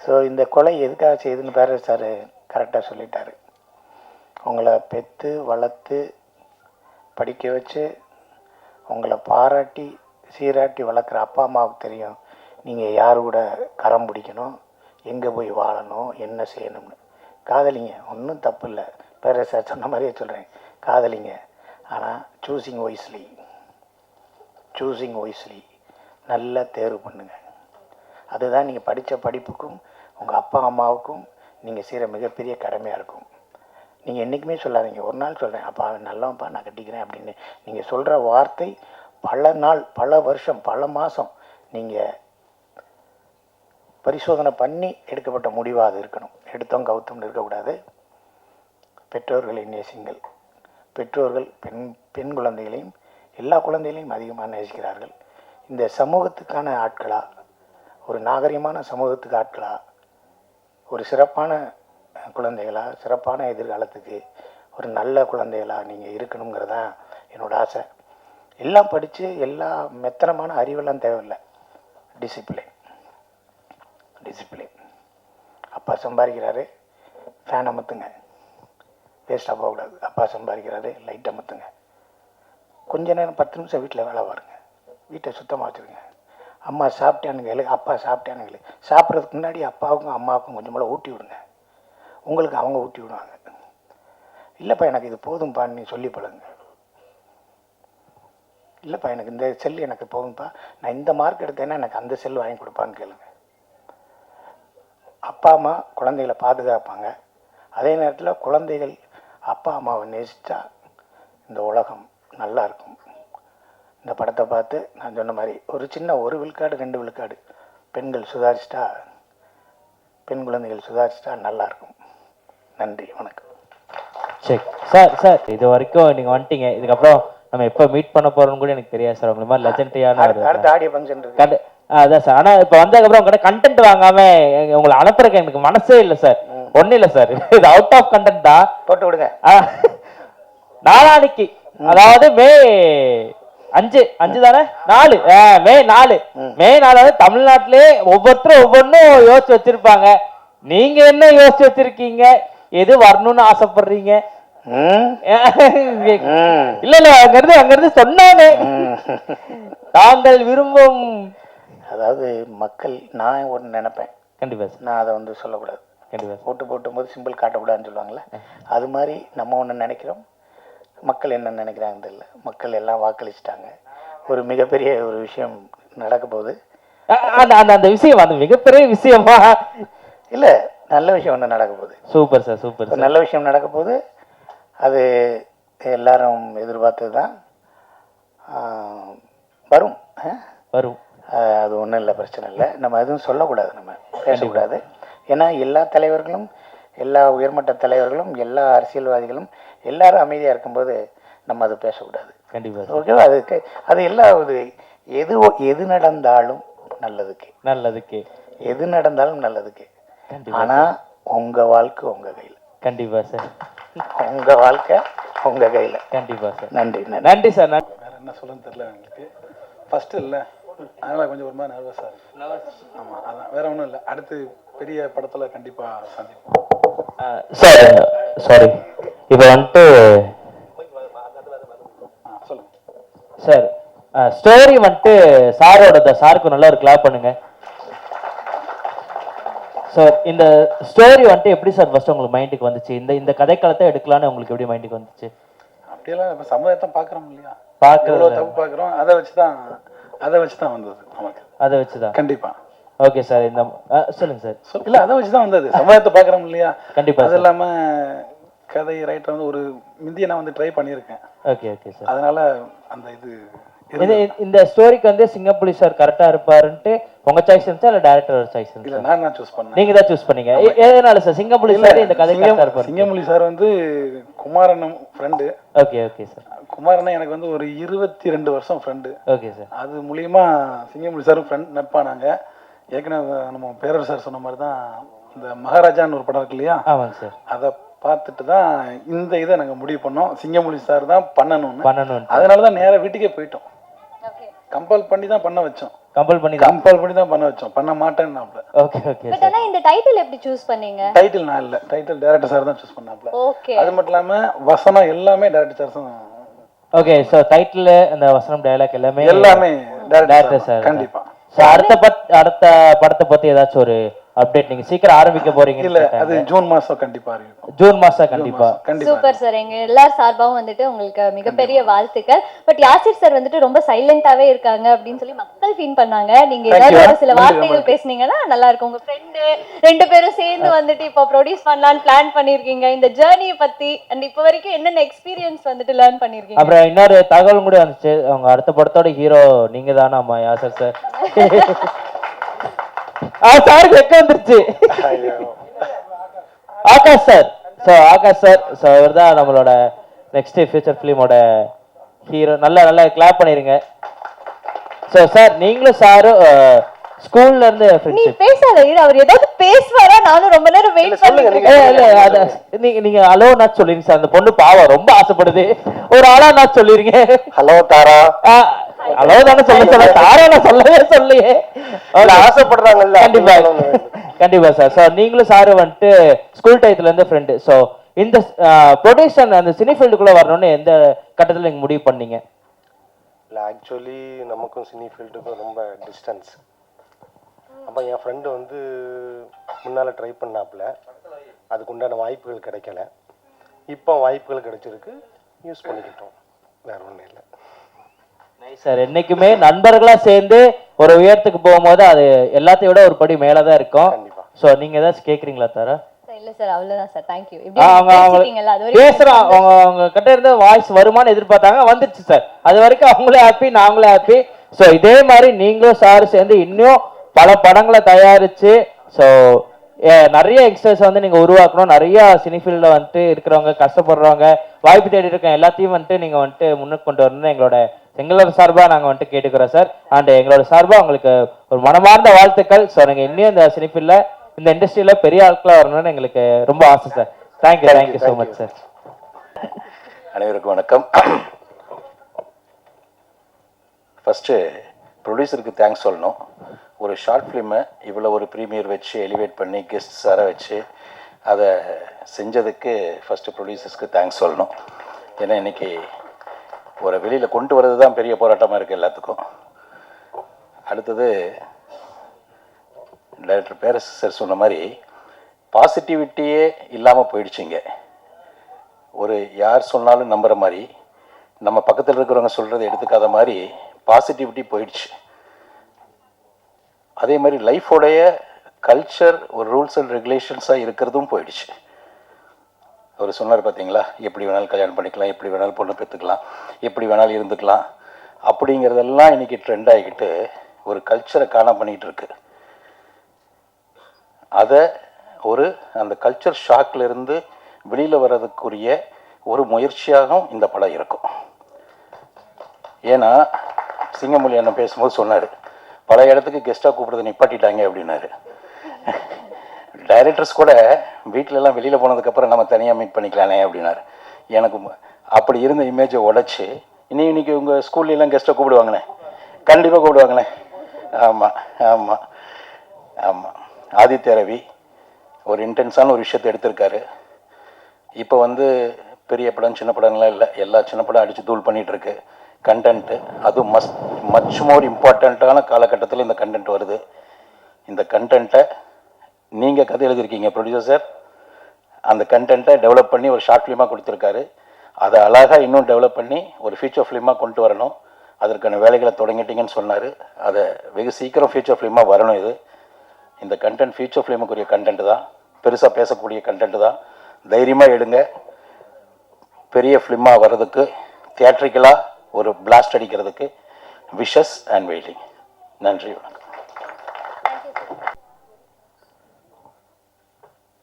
ஸோ இந்த கொலை எதுக்காக செய்யுதுன்னு பேரரசு சார் கரெக்டாக சொல்லிட்டார். உங்களை பெற்று வளர்த்து படிக்க வச்சு உங்களை பாராட்டி சீராட்டி வளர்க்குற அப்பா அம்மாவுக்கு தெரியும் நீங்கள் யார் கூட கரம் பிடிக்கணும், எங்கே போய் வாழணும், என்ன செய்யணும்னு. காதலிங்க, ஒன்றும் தப்பு இல்லை. பேரரசு சார் சொன்ன மாதிரியே சொல்கிறேன், காதலிங்க. ஆனால் சூஸிங் ஒய்ஸ்லி நல்லா தேர்வு பண்ணுங்க. அதுதான் நீங்கள் படித்த படிப்புக்கும் உங்கள் அப்பா அம்மாவுக்கும் நீங்கள் செய்கிற மிகப்பெரிய கடமையாக இருக்கும். நீங்கள் என்றைக்குமே சொல்லாதீங்க. ஒரு நாள் சொல்கிறேன், அப்பா நல்லவன்ப்பா நான் கட்டிக்கிறேன் அப்படின்னு. நீங்கள் சொல்கிற வார்த்தை பல நாள், பல வருஷம், பல மாதம் நீங்கள் பரிசோதனை பண்ணி எடுக்கப்பட்ட முடிவாக அது இருக்கணும். எடுத்தோம் கவுத்தோம்னு இருக்கக்கூடாது. பெற்றோர்களை நேசிங்கள். பெற்றோர்கள் பெண் குழந்தைகளையும் எல்லா குழந்தைகளையும் அதிகமாக நேசிக்கிறார்கள். இந்த சமூகத்துக்கான ஆட்களா, ஒரு நாகரிகமான சமூகத்துக்கு ஆட்களா, ஒரு சிறப்பான குழந்தைகளா, சிறப்பான எதிர்காலத்துக்கு ஒரு நல்ல குழந்தைகளா நீங்கள் இருக்கணுங்கிறதான் என்னோட ஆசை. எல்லாம் படித்து எல்லா மெத்தனமான அறிவெல்லாம் தேவையில்லை. டிசிப்ளின். அப்பா சம்பாதிக்கிறாரு, ஃபேன் அமுத்துங்க, வேஸ்ட்டாக போகக்கூடாது. அப்பா சம்பாதிக்கிறாரு, லைட் அமுத்துங்க. கொஞ்ச நேரம் 10 நிமிஷம் வீட்டில் வேலை பாருங்க, வீட்டை சுத்தமாக வச்சுருங்க. அம்மா சாப்பிட்டானுங்க, அப்பா சாப்பிட்டானுங்களே, சாப்பிட்றதுக்கு முன்னாடி அப்பாவுக்கும் அம்மாவுக்கும் கொஞ்சம் போல ஊட்டி விடுங்க. உங்களுக்கு அவங்க ஊட்டி விடுவாங்க. இல்லைப்பா எனக்கு இது போதும்ப்பான்னு நீ சொல்லி பழகுங்க. இல்லைப்பா எனக்கு இந்த செல் எனக்கு போதும்ப்பா, நான் இந்த மார்க் எடுத்தேன்னா எனக்கு அந்த செல் வாங்கி கொடுப்பான்னு கேளுங்க. அப்பா அம்மா குழந்தைகளை பாதுகாப்பாங்க. அதே நேரத்தில் குழந்தைகள் அப்பா அம்மாவை நேசித்தா இந்த உலகம் நல்லா இருக்கும். இந்த படத்தை பார்த்து நான் சொன்ன மாதிரி ஒரு சின்ன 1 விழுக்காடு 2 விழுக்காடு பெண்கள் சுதாரிச்சிட்டா, பெண் குழந்தைகள் சுதாரிச்சிட்டா நல்லாயிருக்கும். நன்றி, வணக்கம். சரி சார் இது வரைக்கும் நீங்கள் வந்துட்டீங்க. இதுக்கப்புறம் நம்ம எப்போ மீட் பண்ண போகிறோம்னு கூட எனக்கு தெரியாது சார். உங்களை மாதிரி லெஜெண்டரியான அடுத்த ஆடியோ ஃபங்க்ஷன் இருக்கு. அதான் சார். ஆனால் இப்போ வந்ததுக்கப்புறம் உங்கள்கிட்ட கண்டென்ட் வாங்காம உங்களை அனுப்புறதுக்கு எனக்கு மனசே இல்லை சார். ஒன்றும் இல்லை சார், இது அவுட் ஆஃப் கண்டென்ட் தான். போட்டு விடுங்க. நாளானிக்கு, அதாவது மே 5 தானே, 4 மே 4 தமிழ்நாட்டிலே ஒவ்வொருத்தரும் ஒவ்வொன்றும் யோசிச்சு வச்சிருப்பாங்க. நீங்க என்ன யோசிச்சு வச்சிருக்கீங்க? எது வரணும்னு ஆசைப்படுறீங்க? இல்ல அங்கிருந்து சொன்னானே தாங்கள் விரும்பும், அதாவது மக்கள், நான் ஒன்று நினைப்பேன். கண்டிப்பா சார். நான் அதை வந்து சொல்லக்கூடாது. கண்டிப்பா. ஓட்டு போட்டும்போது சிம்பிள் காட்டக்கூடாதுன்னு சொல்லுவாங்களே, அது மாதிரி நம்ம ஒன்று நினைக்கிறோம், மக்கள் என்ன நினைக்கிறாங்க தெரியல. மக்கள் எல்லாம் வாக்களிச்சிட்டாங்க. ஒரு மிகப்பெரிய ஒரு விஷயம் நடக்க போகுது. அந்த விஷயம், அந்த மிகப்பெரிய விஷயமா இல்லை, நல்ல விஷயம் ஒன்று நடக்க போகுது. Super sir, super. நல்ல விஷயம் நடக்க போகுது. அது எல்லாரும் எதிர்பார்த்தது தான். வரும். அது ஒன்றும் இல்லை, பிரச்சனை இல்லை. நம்ம எதுவும் சொல்லக்கூடாது, நம்ம பேசக்கூடாது. ஏன்னா எல்லா தலைவர்களும், எல்லா உயர்மட்ட தலைவர்களும், எல்லா அரசியல்வாதிகளும் எல்லாரும் அமைதியாக இருக்கும்போது நம்ம அதை பேசக்கூடாது. கண்டிப்பாக. ஓகேவா? அது எல்லா எது நடந்தாலும் நல்லதுக்கு, எது நடந்தாலும் நல்லதுக்கு. ஆனால் உங்கள் வாழ்க்கை உங்கள் கையில். கண்டிப்பாக சார். உங்கள் வாழ்க்கை உங்கள் கையில். கண்டிப்பாக சார். நன்றி சார். வேறு என்ன சொல்லணும்னு தெரில எங்களுக்கு. ஃபஸ்ட்டு இல்லை, அதனால் கொஞ்சம் ஒரு மாதிரி நர்வஸாக இருக்குது. ஆமாம், அதான், வேறு ஒன்றும் இல்லை. அடுத்து பெரிய படத்தில் கண்டிப்பாக சந்திப்போம் சார். சாரி, இப்போ வந்துட்டு சொல்லுங்கள் சார். ஸ்டோரி வந்துட்டு சாரோட, சாருக்கு நல்லா ஒரு கிளாப் பண்ணுங்க சார். இந்த ஸ்டோரி வந்துட்டு எப்படி சார் ஃபர்ஸ்ட் உங்களுக்கு மைண்டுக்கு வந்துச்சு? இந்த கதைக்களத்தை எடுக்கலான்னு உங்களுக்கு எப்படி மைண்டுக்கு வந்துச்சு? அப்படியெல்லாம் இப்போ சமுதாயத்தை பார்க்குறோம் இல்லையா, பார்க்குறோம், தப்பு பார்க்குறோம். அதை வச்சு தான் வந்தது நமக்கு. அதை வச்சு தான். கண்டிப்பாக. Okay sir. இந்த சொல்லுங்க சார். இல்லை, அதை வச்சு தான் வந்தது. சமுதாயத்தை பார்க்குறோம் இல்லையா. கண்டிப்பாக. அது இல்லாமல் கதை ரைட்டர் வந்து ஒரு முந்தியை நான் வந்து ட்ரை பண்ணியிருக்கேன். Okay sir. அதனால அந்த இந்த ஸ்டோரிக்கு வந்து சிங்கப்புலி சார் கரெக்டா இருப்பாருன்ட்டு உங்க சாய்ஸ் இருந்துச்சா இல்ல டைரக்டர் சாய்ஸ் இருந்துச்சா? இல்ல, நான் தான் சூஸ் பண்ணேன். நீங்க தான் சூஸ் பண்ணீங்க. எதனால சார் சிங்கப்புலி சார் இந்த கதை கரெக்டா இருப்பாரு? சிங்கப்புலி சார் வந்து Kumaran friend. Okay sir. Kumaran எனக்கு வந்து ஒரு 22 வருஷம் ஃப்ரெண்டு. Okay sir. அது மூலியமா சிங்கப்புலி சாரும் ஃப்ரெண்ட் நட்பானாங்க. ஏற்கனவே நம்ம பேரர் சார் சொன்ன மாதிரி தான் இந்த மகாராஜான்னு ஒரு படம் இருக்கு இல்லையா. ஆமாங்க சார். அதை பார்த்துட்டு தான் இந்த இதை நாங்கள் முடிவு பண்ணோம். சிங்கப்புலி சார் தான் பண்ணணும்னு. அதனால தான் நேராக வீட்டுக்கே போயிட்டோம். கம்பல் பண்ணி தான் பண்ண வச்சோம். கம்பல் பண்ணி தான் பண்ண வச்சோம். பண்ண மாட்டேன்னாப்ல. ஓகே பட் ஆனா இந்த டைட்டில் எப்படி சூஸ் பண்ணீங்க? டைட்டில் நான் இல்ல, டைட்டில் டைரக்டர் சார் தான் சூஸ் பண்ணாப்ல. ஓகே. அது மட்டும் இல்லாம வசனம் எல்லாமே டைரக்டர் சார் தான். ஓகே, சோ டைட்டில் அந்த வசனம் டயலாக் எல்லாமே டைரக்டர் சார். கண்டிப்பா. சோ அடுத்த படத்தை பத்தி ஏதாச்சும் ஒரு அப்டேட் நீங்க சீக்கிரம் ஆரம்பிக்க போறீங்க இல்ல அது ஜூன் மாசம் கண்டிப்பா இருக்கும். ஜூன் மாசம் கண்டிப்பா. Super sir. எங்க எல்லார் சார்பாவும் வந்துட்டு உங்களுக்கு மிகப்பெரிய வாழ்த்துக்கள். பட் யாசிர் சார் வந்துட்டு ரொம்ப சைலண்டாவே இருக்காங்க அப்படின்னு சொல்லி மக்கள் ஃபீல் பண்ணாங்க. நீங்க ஏதாவது ஒரு சில வார்த்தைகள் பேசுனீங்கன்னா நல்லா இருக்கும். உங்க ஃப்ரெண்டு 2 பேரும் சேர்ந்து வந்துட்டு இப்போ ப்ரொடியூஸ் பண்ணலாம்னு பிளான் பண்ணிருக்கீங்க. இந்த ஜர்னியை பத்தி அண்ட் இப்போ வரைக்கும் என்னென்ன எக்ஸ்பீரியன்ஸ் வந்துட்டு லேர்ன் பண்ணிருக்கீங்க? அப்புறம் இன்னொரு தகவல் கூட வந்துச்சு, அவங்க அடுத்த படத்தோட ஹீரோ நீங்க தானாமா யாசர் சார். சாருக்கு வெக்க வந்துருச்சு. Akash sir. So Akash sir, so இவர் தான் நம்மளோட நெக்ஸ்ட் ஃபியூச்சர் ஃபிலிமோட ஹீரோ. நல்லா கிளாப் பண்ணிருங்க. ஸோ சார் நீங்களும் சாரும் ஸ்கூல்ல இருந்து நீ பேசாத இரு, அவர் ஏதாவது பேசுவாரா? நானும் ரொம்ப நேரம் வெயிட் பண்ணுங்க. நீங்க ஹலோ நான் சொல்லிருங்க சார். அந்த பொண்ணு பாவம் ரொம்ப ஆசைப்படுது. ஒரு ஆளா நான் சொல்லிருங்க. ஹலோ தாரா. ஹலோ தானே சொல்ல தாரா நான் சொல்லவே சொல்லியே ஆசைப்படுறாங்கல்ல. கண்டிப்பா சார். ஸோ நீங்களும் சாரு வந்துட்டு ஸ்கூல் டயத்துல இருந்து ஃப்ரெண்டு. ஸோ இந்த ப்ரொடக்ஷன் அந்த சினி ஃபீல்டுக்குள்ள வரணும்னு எந்த கட்டத்தில் நீங்க முடிவு பண்ணீங்க? இல்லை ஆக்சுவலி நமக்கும் சினி ஃபீல்டுக்கும் ரொம்ப டிஸ்டன்ஸ். அப்போ என் ஃப்ரெண்டு வந்து முன்னால் ட்ரை பண்ணாப்புல, அதுக்கு உண்டான வாய்ப்புகள் கிடைக்கல. இப்போ வாய்ப்புகள் கிடைச்சிருக்கு, யூஸ் பண்ணிக்கிட்டோம், வேற ஒன்றும் இல்லை. சார் என்னைக்குமே நண்பர்களா சேர்ந்து ஒரு உயரத்துக்கு போகும்போது அது எல்லாத்தையும் விட ஒரு படி மேலதான் இருக்கும். ஸோ நீங்க ஏதாச்சும் கேக்குறீங்களா தாரா? இல்ல சார், அவ்வளவுதான் சார். Thank you. பேசுறோம் அவங்க கிட்ட இருந்து வாய்ஸ் வருமானு எதிர்பார்த்தாங்க, வந்துருச்சு சார். அது வரைக்கும் அவங்களே ஹாப்பி, நாங்களே ஹாப்பி. ஸோ இதே மாதிரி நீங்களும் சாரு சேர்ந்து இன்னும் பல படங்களை தயாரிச்சு ஸோ நிறைய யங்ஸ்டர்ஸ் வந்து நீங்க உருவாக்கணும். நிறைய சினிஃபீல்ட்ல வந்துட்டு இருக்கிறவங்க, கஷ்டப்படுறவங்க, வாய்ப்பு தேடி இருக்க எல்லாத்தையும் வந்துட்டு நீங்க வந்துட்டு முன்னுக்கு கொண்டு வரணும்னு எங்களோட சார்பா நாங்க வந்துட்டு கேட்டுக்கிறோம் சார். அண்ட் எங்களோட சார்பா உங்களுக்கு ஒரு மனமார்ந்த வாழ்த்துக்கள். ஸோ நீங்க இன்னும் இந்த சினிஃபீல்ட்ல இந்த இண்டஸ்ட்ரியில பெரிய ஆட்களா வரணும்னு எங்களுக்கு ரொம்ப ஆசை sir. Thank you so much sir. அனைவருக்கும் வணக்கம். ஃபஸ்ட்டு ப்ரொடியூசருக்கு தேங்க்ஸ் சொல்லணும். ஒரு ஷார்ட் ஃபிலிமை இவ்வளோ ஒரு ப்ரீமியர் வச்சு எலிவேட் பண்ணி கெஸ்ட் சாரை வச்சு அதை செஞ்சதுக்கு ஃபஸ்ட்டு ப்ரொடியூசர்ஸ்க்கு தேங்க்ஸ் சொல்லணும். ஏன்னா இன்றைக்கி ஒரு வெளியில் கொண்டு வர்றது தான் பெரிய போராட்டமாக இருக்குது எல்லாத்துக்கும். அடுத்தது டைரக்டர் பேரஸ் சார் சொன்ன மாதிரி பாசிட்டிவிட்டியே இல்லாமல் போயிடுச்சிங்க. ஒரு யார் சொன்னாலும் நம்புகிற மாதிரி, நம்ம பக்கத்தில் இருக்கிறவங்க சொல்கிறத எடுத்துக்காத மாதிரி பாசிட்டிவிட்டி போயிடுச்சு. அதே மாதிரி லைஃபோடைய கல்ச்சர் ஒரு ரூல்ஸ் அண்ட் ரெகுலேஷன்ஸாக இருக்கிறதும் போயிடுச்சு. அவர் சொன்னார் பார்த்தீங்களா, எப்படி வேணாலும் கல்யாணம் பண்ணிக்கலாம், எப்படி வேணாலும் பொண்ணு பெற்றுக்கலாம், எப்படி வேணாலும் இருந்துக்கலாம் அப்படிங்கிறதெல்லாம் இன்றைக்கி ட்ரெண்ட் ஆகிக்கிட்டு ஒரு கல்ச்சரை காணாம பண்ணிகிட்டு இருக்கு. அதை அந்த கல்ச்சர் ஷாக்லேருந்து வெளியில் வர்றதுக்குரிய ஒரு முயற்சியாகவும் இந்த படம் இருக்கும். ஏன்னா சிங்கமொழி அண்ணன் பேசும்போது சொன்னார், பல இடத்துக்கு கெஸ்ட்டாக கூப்பிட்றதை நிப்பாட்டிட்டாங்க அப்படின்னாரு. டைரக்டர்ஸ் கூட வீட்டிலலாம் வெளியில் போனதுக்கப்புறம் நம்ம தனியாக மீட் பண்ணிக்கலானே அப்படின்னாரு. எனக்கு அப்படி இருந்த இமேஜை உடைச்சி இன்னைக்கு உங்கள் ஸ்கூல்லாம் கெஸ்ட்டை கூப்பிடுவாங்களே, கண்டிப்பாக கூப்பிடுவாங்களே. ஆமாம் ஆமாம் ஆமாம். ஆதித்ய ரவி ஒரு இன்டென்ஸான ஒரு விஷயத்தை எடுத்திருக்காரு. இப்போ பெரிய படம் சின்ன படம்லாம் இல்லை, எல்லா சின்ன படம் அடித்து தூள் பண்ணிகிட்ருக்கு. கண்டென்ட்டு அதுவும் மச் மோர் இம்பார்ட்டண்ட்டான காலகட்டத்தில் இந்த கண்டென்ட் வருது. இந்த கண்டென்ட்டை நீங்கள் கதை எழுதியிருக்கீங்க ப்ரொடியூசர் சார். அந்த கண்டென்ட்டை டெவலப் பண்ணி ஒரு ஷார்ட் ஃபிலிமாக கொடுத்துருக்காரு. அதை அழகாக இன்னும் டெவலப் பண்ணி ஒரு ஃபீச்சர் ஃபிலிமாக கொண்டு வரணும். அதற்கான வேலைகளை தொடங்கிட்டீங்கன்னு சொன்னார். அதை வெகு சீக்கிரம் ஃபீச்சர் ஃபிலிமாக வரணும். இந்த கண்டென்ட் ஃபீச்சர் ஃபிலிமுக்குரிய கண்டென்ட் தான், பெருசாக பேசக்கூடிய கண்டென்ட் தான். தைரியமாக எடுங்க. பெரிய ஃபிலிமாக வர்றதுக்கு, தியேட்ரிக்கலாக ஒரு பிளாஸ்ட் அடிக்கிறதுக்கு விஷஸ் அண்ட் வெயிட்டிங். நன்றி, வணக்கம்.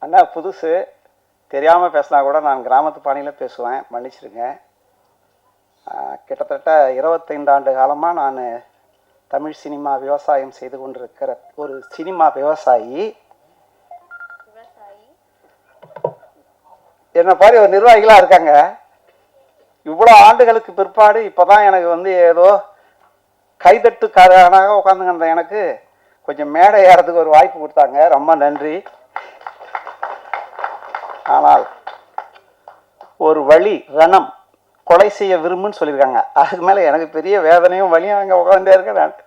அண்ணா புதுசு தெரியாமல் பேசினா கூட நான் கிராமத்து பாணியில் பேசுவேன், மன்னிச்சிருங்க. கிட்டத்தட்ட 25 ஆண்டு காலமாக நான் தமிழ் சினிமா விவசாயம் செய்து கொண்டிருக்கிற ஒரு சினிமா விவசாயி. என்ன மாதிரி ஒரு நிர்வாகிகளாக இருக்காங்க. இவ்வளோ ஆண்டுகளுக்கு பிற்பாடு இப்போ தான் எனக்கு ஏதோ கைதட்டுக்காரனாக உட்காந்துங்க எனக்கு கொஞ்சம் மேடை ஏறதுக்கு ஒரு வாய்ப்பு கொடுத்தாங்க, ரொம்ப நன்றி. ஆனால் ஒரு வழி ரணம் கொலை செய்ய விரும்புன்னு சொல்லியிருக்காங்க. அதுக்கு மேலே எனக்கு பெரிய வேதனையும் வழியும் அங்கே உட்காந்தே இருக்கேன். நான்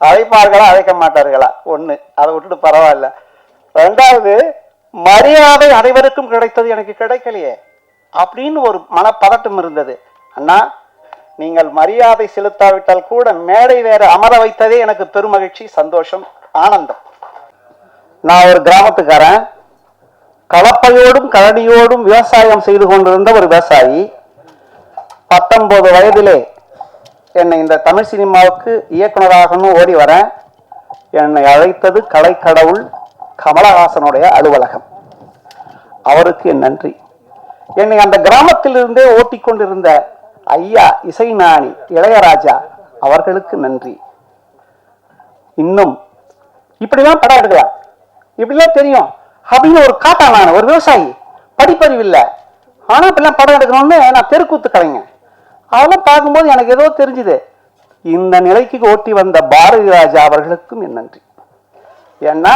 அழைப்பார்களா அழைக்க மாட்டார்களா ஒன்று, அதை விட்டுட்டு பரவாயில்ல. ரெண்டாவது, மரியாதை அனைவருக்கும் கிடைத்தது, எனக்கு கிடைக்கலையே அப்படின்னு ஒரு மனப்பதட்டம் இருந்தது. அண்ணா, நீங்கள் மரியாதை செலுத்தாவிட்டால் கூட மேடை வேற அமர வைத்ததே எனக்கு பெருமகிழ்ச்சி, சந்தோஷம், ஆனந்தம். நான் ஒரு கிராமத்துக்காரன், கலப்பையோடும் கழனியோடும் விவசாயம் செய்து கொண்டிருந்த ஒரு விவசாயி. 19 வயதிலே என்னை இந்த தமிழ் சினிமாவுக்கு இயக்குனராகணும் ஓடி வரேன். என்னை அழைத்தது கலைக்கடவுள் கமலஹாசனுடைய அலுவலகம். அவருக்கு என் நன்றி. என்னை அந்த கிராமத்திலிருந்தே ஓட்டிக்கொண்டிருந்த ஐயா இசைஞானி இளையராஜா அவர்களுக்கு நன்றி. இன்னும் இப்படிலாம் படம் எடுக்கலாம், இப்படிலாம் தெரியும் அப்படின்னு ஒரு காட்டான். நான் ஒரு விவசாயி, படிப்பறிவு இல்லை, ஆனா இப்படிலாம் படம் எடுக்கணும்னு நான் தெருக்கூத்து கலைஞன். அதெல்லாம் பார்க்கும்போது எனக்கு ஏதோ தெரிஞ்சுது. இந்த நிலைக்கு ஓட்டி வந்த பாரதி ராஜா அவர்களுக்கும் என் நன்றி. ஏன்னா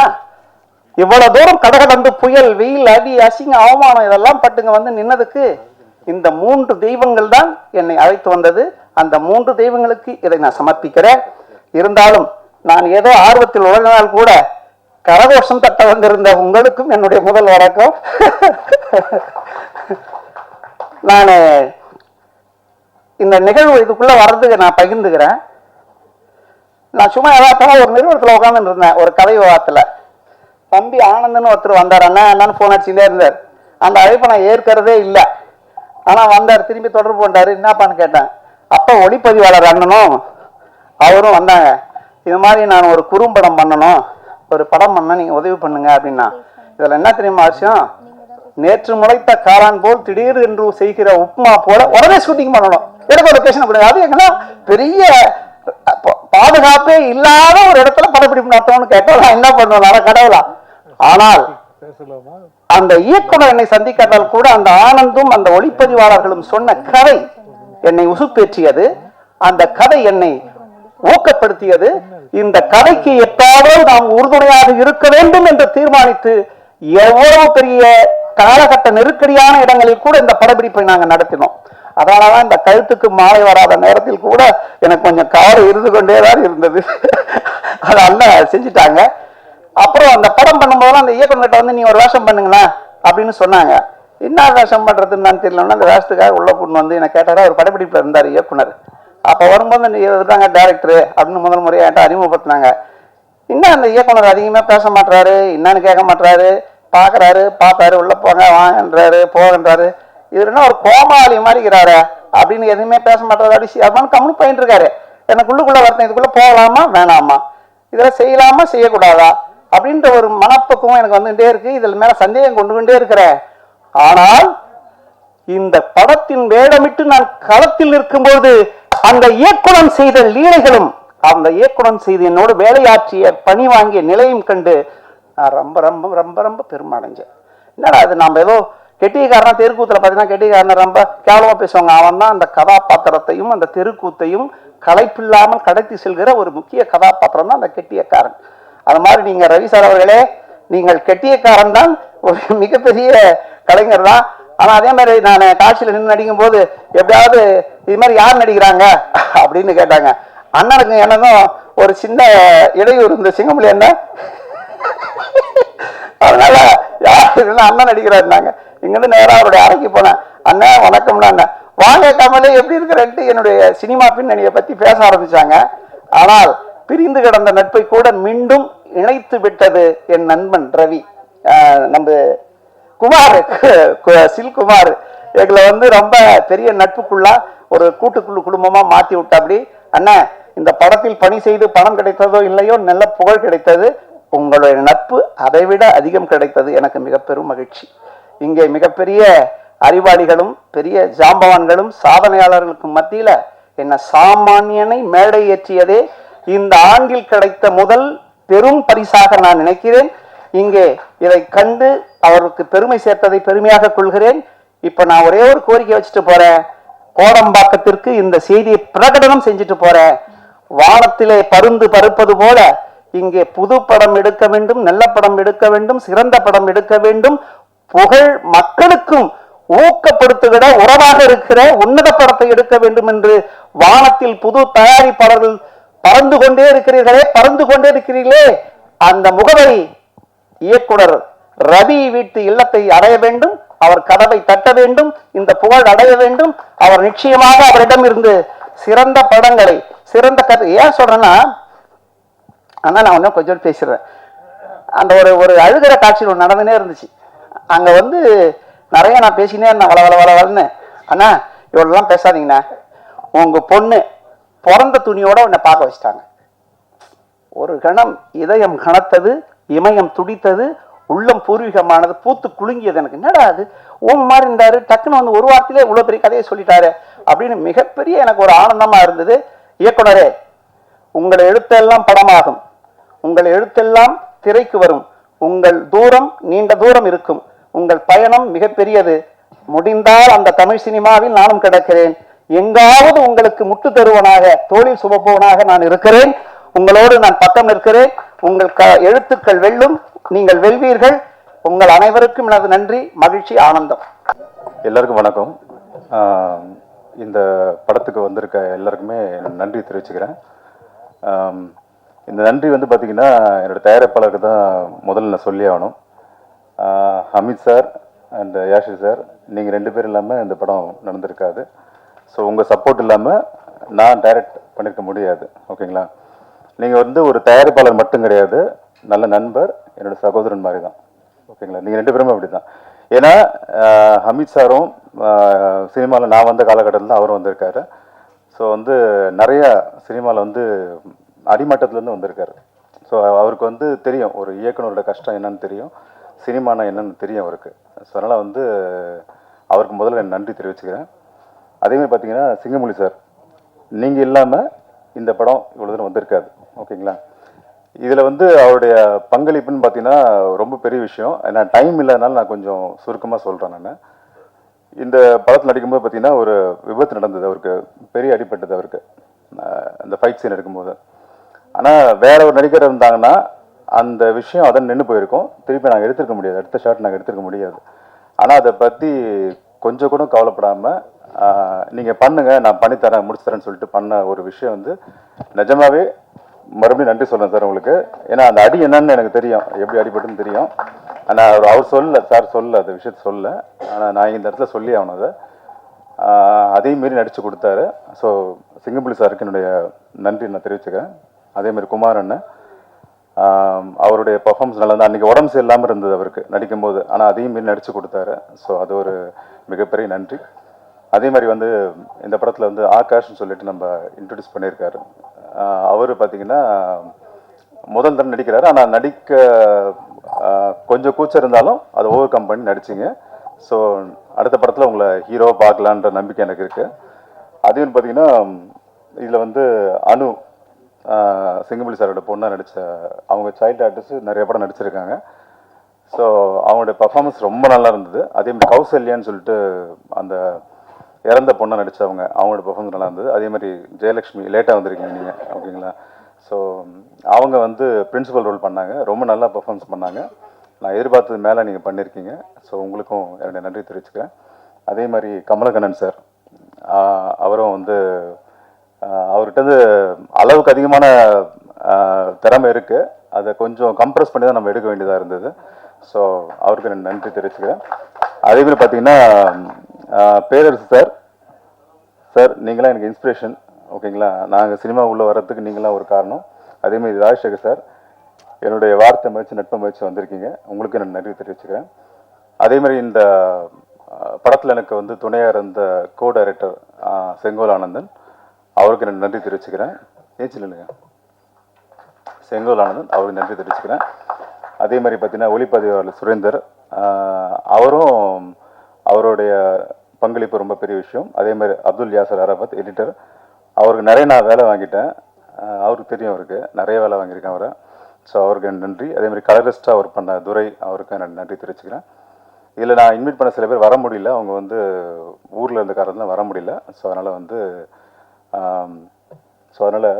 இவ்வளவு தூரம் கடகடந்து புயல், வெயில், அடி, அசிங்க, அவமானம் இதெல்லாம் பட்டுங்க வந்து நின்னதுக்கு இந்த 3 தெய்வங்கள் தான் என்னை அழைத்து வந்தது. அந்த 3 தெய்வங்களுக்கு இதை நான் சமர்ப்பிக்கிறேன். இருந்தாலும் நான் ஏதோ ஆர்வத்தில் உலகினால் கூட கரகோஷம் தட்ட வந்திருந்த உங்களுக்கும் என்னுடைய முதல் வணக்கம். நான் இந்த நிகழ்வு இதுக்குள்ள வர்றதுக்கு நான் பகிர்ந்துக்கிறேன். நான் சும்மா ஏதாவது ஒரு நிறுவனத்தில் உட்காந்துட்டு இருந்தேன், ஒரு கதை விவாதத்தில். தம்பி ஆனந்தன்னு ஒருத்தர் வந்தார், அண்ணான்னு ஃபோன் அடிச்சுட்டே இருந்தார். அந்த அழைப்பை நான் ஏற்கிறதே இல்லை. ஆனால் வந்தார், திரும்பி தொடர்பு கொண்டார். என்னப்பான்னு கேட்டேன். அப்போ ஒளிப்பதிவாளர் அண்ணனும் அவரும் வந்தாங்க. இது மாதிரி நான் ஒரு குறும்படம் பண்ணணும், ஒரு படம் பண்ண நீங்கள் உதவி பண்ணுங்க அப்படின்னா. இதில் என்ன தெரியுமா விஷயம்? நேற்று முளைத்த காளான் போல் திடீர் என்று செய்கிற உப்புமா போல உடனே ஷூட்டிங் பண்ணணும். எனக்கு ஒரு லொகேஷன் கொடுங்க. அது எங்கன்னா பெரிய பாதுகாப்பே இல்லாத ஒரு இடத்துல படப்பிடிப்பு நடத்தணும்னு கேட்டோம். நான் என்ன பண்ணுவேன், கடவுளா? ஆனால் அந்த இயக்குனர் என்னை சந்திக்காட்டால் கூட அந்த ஆனந்தும் அந்த ஒளிப்பதிவாளர்களும் சொன்ன கதை என்னை உசுப்பேற்றியது. அந்த கதை என்னை ஊக்கப்படுத்தியது. இந்த கதைக்கு எப்பாவது நாம் உறுதுணையாக இருக்க வேண்டும் என்று தீர்மானித்து எவ்வளவு பெரிய காலகட்ட நெருக்கடியான இடங்களில் கூட இந்த படப்பிடிப்பை நாங்கள் நடத்தினோம். அதனாலதான் இந்த கழுத்துக்கு மாலை வராத நேரத்தில் கூட எனக்கு கொஞ்சம் கவலை இருந்து கொண்டேதான் இருந்தது. அதெல்லாம் செஞ்சுட்டாங்க. அப்புறம் அந்த படம் பண்ணும்போதெல்லாம் அந்த இயக்குநர்கிட்ட வந்து நீ ஒரு வேஷம் பண்ணுங்களா அப்படின்னு சொன்னாங்க. என்ன வேஷம் பண்றதுன்னு நான் தெரியலன்னா அந்த வேஷத்துக்காக உள்ள பொண்ணு வந்து என்ன கேட்டாரா. ஒரு படப்பிடிப்புல இருந்தார் இயக்குனர். அப்ப வரும்போது இருக்காங்க டைரக்டரு அப்படின்னு முதல் முறையா என்கிட்ட அறிமுகப்படுத்தினாங்க. இன்னும் அந்த இயக்குனர் அதிகமா பேச மாட்டாரு, என்னன்னு கேட்க மாட்டாரு, பாக்குறாரு, பார்த்தாரு, உள்ள போங்க வாங்கன்றாரு, போகன்றாரு. இவர் என்ன ஒரு கோமாளி மாதிரி இருக்கிறாரு அப்படின்னு எதுவுமே பேச மாட்டாரு. அப்படின்னு கம்முன்னு போயிட்டு இருக்காரு. எனக்குள்ளுக்குள்ள வருத்தம், இதுக்குள்ள போகலாமா வேணாமா, இதெல்லாம் செய்யலாமா செய்யக்கூடாதா அப்படின்ற ஒரு மனப்பக்குவம் எனக்கு வந்துட்டே இருக்கு. இதில் மேல சந்தேகம் கொண்டு கொண்டே இருக்கிறேன். ஆனால் இந்த படத்தின் வேடமிட்டு நான் களத்தில் இருக்கும்போது அந்த இயக்குனம் செய்த லீலைகளும் அந்த இயக்குனம் செய்து என்னோடு வேலையாற்றிய பணி வாங்கிய நிலையும் கண்டு நான் ரொம்ப ரொம்ப ரொம்ப ரொம்ப பெருமடைஞ்சேன். என்னடா அது, நம்ம ஏதோ கெட்டியக்காரனா தெருக்கூத்துல பார்த்தீங்கன்னா கெட்டியக்காரனை ரொம்ப கேவலமா பேசுவாங்க. அவன் தான் அந்த கதாபாத்திரத்தையும் அந்த தெருக்கூத்தையும் களைப்பில்லாமல் கடத்தி செல்கிற ஒரு முக்கிய கதாபாத்திரம் தான் அந்த கெட்டியக்காரன். அது மாதிரி நீங்க ரவி சார் அவர்களே, நீங்கள் கெட்டியக்காரன் தான், ஒரு மிகப்பெரிய கலைஞர் தான். ஆனா அதே மாதிரி நான் காட்சியில் நின்று நடிக்கும் போது எப்படியாவது இது மாதிரி யார் நடிக்கிறாங்க அப்படின்னு கேட்டாங்க. அண்ணனுக்கு எனக்கும் ஒரு சின்ன இடையூறு இந்த சிங்கமொழி என்ன, அதனால யாரு அண்ணன் நடிக்கிறாருனாங்க. இங்கிருந்து நேரம் அவருடைய அறைக்கு போனேன். அண்ணன் வணக்கம்னா அண்ணன் வாங்க கமலே எப்படி இருக்கிறன்ட்டு என்னுடைய சினிமா பின்னணியை பத்தி பேச ஆரம்பிச்சாங்க. ஆனால் பிரிந்து கிடந்த நட்பை கூட மீண்டும் இணைத்து விட்டது என் நண்பன் ரவி. நம்ம குமார் சில்குமார் எங்களை வந்து ரொம்ப பெரிய நட்புக்குள்ளா ஒரு கூட்டுக்குழு குடும்பமா மாத்தி விட்டா. அப்படி அண்ணன் இந்த படத்தில் பணி செய்து பணம் கிடைத்ததோ இல்லையோ நல்ல புகழ் கிடைத்தது, உங்களுடைய நட்பு அதை விட அதிகம் கிடைத்தது. எனக்கு மிக பெரும் மகிழ்ச்சி. இங்கே மிகப்பெரிய அறிவாளிகளும் பெரிய ஜாம்பவான்களும் சாதனையாளர்களுக்கு மத்தியில என்ன சாமானியனை மேடை ஏற்றியதே இந்த ஆண்டில் கிடைத்த முதல் பெரும் பரிசாக நான் நினைக்கிறேன். இங்கே இதை கண்டு அவருக்கு பெருமை சேர்த்ததை பெருமையாக கொள்கிறேன். இப்ப நான் ஒரே ஒரு கோரிக்கை வச்சுட்டு போறேன். கோடம்பாக்கத்திற்கு இந்த செய்தியை பிரகடனம் செஞ்சுட்டு போறேன். வானத்திலே பருந்து பறப்பது போல இங்கே புது படம் எடுக்க வேண்டும், நல்ல படம் எடுக்க வேண்டும், சிறந்த படம் எடுக்க வேண்டும், புகழ் மக்களுக்கும் ஊக்கப்படுத்துகிற உறவாக இருக்கிற உன்னத படத்தை எடுக்க வேண்டும் என்று வானத்தில் புது தயாரிப்பாளர்கள் பறந்து கொண்டே இருக்கிறீர்களே, அந்த முகவரி இயக்குனர் ரவி வீட்டு இல்லத்தை அடைய வேண்டும், அவர் கதவை தட்ட வேண்டும், இந்த புகழ் அடைய வேண்டும். அவர் நிச்சயமாக அவரிடம் இருந்து சிறந்த படங்களை, சிறந்த கதை. ஏன் சொல்றேன்னா, ஆனா நான் ஒன்னும் கொஞ்சம் பேசுறேன். அந்த ஒரு அழுகிற காட்சியில் ஒன்று நடந்துனே இருந்துச்சு. அங்க நிறைய நான் பேசினே இருந்தேன், வளன்னு. அண்ணா இவ்வளோலாம் பேசாதீங்கண்ணா, உங்க பொண்ணு பிறந்த துணியோட உன்னை பார்க்க வச்சுட்டாங்க. ஒரு கணம் இதயம் கனத்தது, இமயம் துடித்தது, உள்ளம் பூர்வீகமானது, பூத்து குலுங்கியது. எனக்கு என்னடா அது ஓம் மாதிரி இருந்தாரு, டக்குன்னு ஒரு வாரத்திலே இவ்வளவு பெரிய கதையை சொல்லிட்டாரு அப்படின்னு மிகப்பெரிய எனக்கு ஒரு ஆனந்தமா இருந்தது. இயக்குனரே, உங்கள் எழுத்தெல்லாம் படமாகும், உங்கள் எழுத்தெல்லாம் திரைக்கு வரும், உங்கள் தூரம் நீண்ட தூரம் இருக்கும், உங்கள் பயணம் மிகப்பெரியது. முடிந்தால் அந்த தமிழ் சினிமாவில் நானும் கிடக்கிறேன், எங்காவது உங்களுக்கு முட்டு தருவனாக, தோளில் சுமப்பவனாக நான் இருக்கிறேன். உங்களோடு நான் பக்கம் நிற்கிறேன். உங்கள் எழுத்துக்கள் வெல்லும், நீங்கள் வெல்வீர்கள். உங்கள் அனைவருக்கும் எனது நன்றி, மகிழ்ச்சி, ஆனந்தம். எல்லாருக்கும் வணக்கம். இந்த படத்துக்கு வந்திருக்க எல்லாருக்குமே நன்றி தெரிவிச்சுக்கிறேன். இந்த நன்றி பார்த்தீங்கன்னா என்னோடய தயாரிப்பாளருக்கு தான் முதல்ல நான் சொல்லி ஆகணும். அமித் சார் அண்ட் யாஷிர் சார், நீங்கள் 2 பேர் இல்லாமல் இந்த படம் நடந்திருக்காது. ஸோ உங்கள் சப்போர்ட் இல்லாமல் நான் டைரக்ட் பண்ணியிருக்க முடியாது. ஓகேங்களா? நீங்கள் ஒரு தயாரிப்பாளர் மட்டும் கிடையாது, நல்ல நண்பர், என்னோடய சகோதரன் மாதிரி தான். ஓகேங்களா? நீங்கள் 2 பேருமே அப்படி தான். ஏன்னா அமித் சாரும் சினிமாவில் நான் வந்த காலகட்டத்தில் அவரும் வந்திருக்காரு. ஸோ நிறைய சினிமாவில் அடிமட்டத்துலேருந்து வந்திருக்காரு. ஸோ அவருக்கு தெரியும் ஒரு இயக்குனரோட கஷ்டம் என்னன்னு தெரியும், சினிமானா என்னன்னு தெரியும் அவருக்கு. ஸோ அதனால் அவருக்கு முதல்ல நன்றி தெரிவிச்சுக்கிறேன். அதேமாதிரி பார்த்தீங்கன்னா சிங்கமொழி சார், நீங்கள் இல்லாமல் இந்த படம் இவ்வளோ தூரம் வந்திருக்காது. ஓகேங்களா? இதில் அவருடைய பங்களிப்புன்னு பார்த்தீங்கன்னா ரொம்ப பெரிய விஷயம். நான் டைம் இல்லாதனால நான் கொஞ்சம் சுருக்கமாக சொல்கிறேன். நான் இந்த படத்தில் நடிக்கும்போது பார்த்தீங்கன்னா ஒரு விபத்து நடந்தது, அவருக்கு பெரிய அடிப்பட்டது அவருக்கு அந்த ஃபைட் சீன் எடுக்கும்போது. ஆனால் வேற ஒரு நடிகர் இருந்தாங்கன்னா அந்த விஷயம் அதை நின்று போயிருக்கும், திருப்பி நாங்கள் எடுத்துருக்க முடியாது, அடுத்த ஷாட் நாங்கள் எடுத்துருக்க முடியாது. ஆனால் அதை பற்றி கொஞ்சம் கூட கவலைப்படாமல் நீங்கள் பண்ணுங்கள், நான் பண்ணித்தரேன், முடிச்சு தரேன்னு சொல்லிட்டு பண்ண ஒரு விஷயம் நிஜமாவே மறுபடியும் நன்றி சொல்கிறேன் சார் உங்களுக்கு. ஏன்னா அந்த அடி என்னன்னு எனக்கு தெரியும், எப்படி அடிபட்டுன்னு தெரியும். ஆனால் அவர் சொல்ல, சார் சொல்ல, அந்த விஷயத்த சொல்ல, ஆனால் நான் இந்த இடத்துல சொல்லி ஆகணும் அதை. அதையும் மீறி நடித்து கொடுத்தாரு. ஸோ சிங்கம்புலி சாருக்கு என்னுடைய நன்றி நான் தெரிவிச்சுக்கிறேன். அதேமாதிரி குமார் அண்ணன், அவருடைய பர்ஃபார்மன்ஸ் நல்லா இருந்தால், அன்றைக்கி உடம்பு சரியில்லாமல் இருந்தது அவருக்கு நடிக்கும்போது, ஆனால் அதையும் மீறி நடித்து கொடுத்தாரு. ஸோ அது ஒரு மிகப்பெரிய நன்றி. அதே மாதிரி இந்த படத்தில் ஆகாஷ்னு சொல்லிட்டு நம்ம இன்ட்ரடியூஸ் பண்ணியிருக்காரு. அவர் பார்த்திங்கன்னா முதல் தடவை நடிக்கிறாரு, ஆனால் நடிக்க கொஞ்சம் கூச்சம் இருந்தாலும் அதை ஓவர் கம் பண்ணி நடிச்சிங்க. ஸோ அடுத்த படத்தில் உங்களை ஹீரோவாக பார்க்கலான்ற நம்பிக்கை எனக்கு இருக்குது. அதே பார்த்திங்கன்னா இதில் அனு, சிங்கமொழி சாரோட பொண்ணாக நடித்த, அவங்க சைல்டு ஆர்டிஸ்ட் நிறைய படம் நடிச்சிருக்காங்க. ஸோ அவங்களுடைய பர்ஃபார்மன்ஸ் ரொம்ப நல்லா இருந்தது. அதேமாதிரி கௌசல்யான்னு சொல்லிட்டு அந்த இறந்த பொண்ணை நடித்தவங்க, அவங்களோட பர்ஃபார்மன்ஸ் நல்லா இருந்தது. அதே மாதிரி ஜெயலக்ஷ்மி, லேட்டாக வந்திருக்கீங்க நீங்கள், ஓகேங்களா? ஸோ அவங்க பிரின்சிபல் ரோல் பண்ணாங்க, ரொம்ப நல்லா பர்ஃபார்மன்ஸ் பண்ணாங்க. நான் எதிர்பார்த்தது மேலே நீங்கள் பண்ணியிருக்கீங்க. ஸோ உங்களுக்கும் என்னுடைய நன்றி தெரிவிச்சுக்கிறேன். அதே மாதிரி கமலக்கண்ணன் சார், அவரும் அவர்கிட்ட அளவுக்கு அதிகமான திறமை இருக்குது, அதை கொஞ்சம் கம்ப்ரெஸ் பண்ணி தான் நம்ம எடுக்க வேண்டியதாக இருந்தது. ஸோ அவருக்கு நான் நன்றி தெரிவிச்சுக்கிறேன். அதேமாதிரி பார்த்தீங்கன்னா பேரரசு சார், சார் நீங்களாம் எனக்கு இன்ஸ்பிரேஷன். ஓகேங்களா? நாங்கள் சினிமா உள்ளே வர்றதுக்கு நீங்களாம் ஒரு காரணம். அதேமாதிரி ராஜசேகர் சார், என்னுடைய வார்த்தை மதிச்சு நட்பை மதிச்சு வந்திருக்கீங்க, உங்களுக்கு நான் நன்றி தெரிவிச்சுக்கிறேன். அதேமாதிரி இந்த படத்தில் எனக்கு துணையாக இருந்த கோ டைரக்டர் செங்கோல் ஆனந்தன், அவருக்கு நான் நன்றி தெரிவிச்சுக்கிறேன். ஏச்சில் இல்லைங்க, செங்கோல் ஆனந்தன், அவருக்கு நன்றி தெரிவிச்சுக்கிறேன். அதே மாதிரி பார்த்தீங்கன்னா ஒளிப்பதிவாளர் சுரேந்தர், அவரும் அவருடைய பங்களிப்பு ரொம்ப பெரிய விஷயம். அதே மாதிரி அப்துல் யாசர் அரபத் எடிட்டர், அவருக்கு நிறைய நான் வேலை வாங்கிட்டேன், அவருக்கு தெரியும், அவருக்கு நிறைய வேலை வாங்கியிருக்கேன் அவரை. ஸோ அவருக்கு நன்றி. அதே மாதிரி கலரிஸ்டாக ஒர்க் பண்ண துரை, அவருக்கு நான் நன்றி தெரிவிச்சுக்கிறேன். இதில் நான் இன்வைட் பண்ண சில பேர் வர முடியல, அவங்க ஊரில் இருந்த காரணத்தில் வர முடியல. ஸோ அதனால்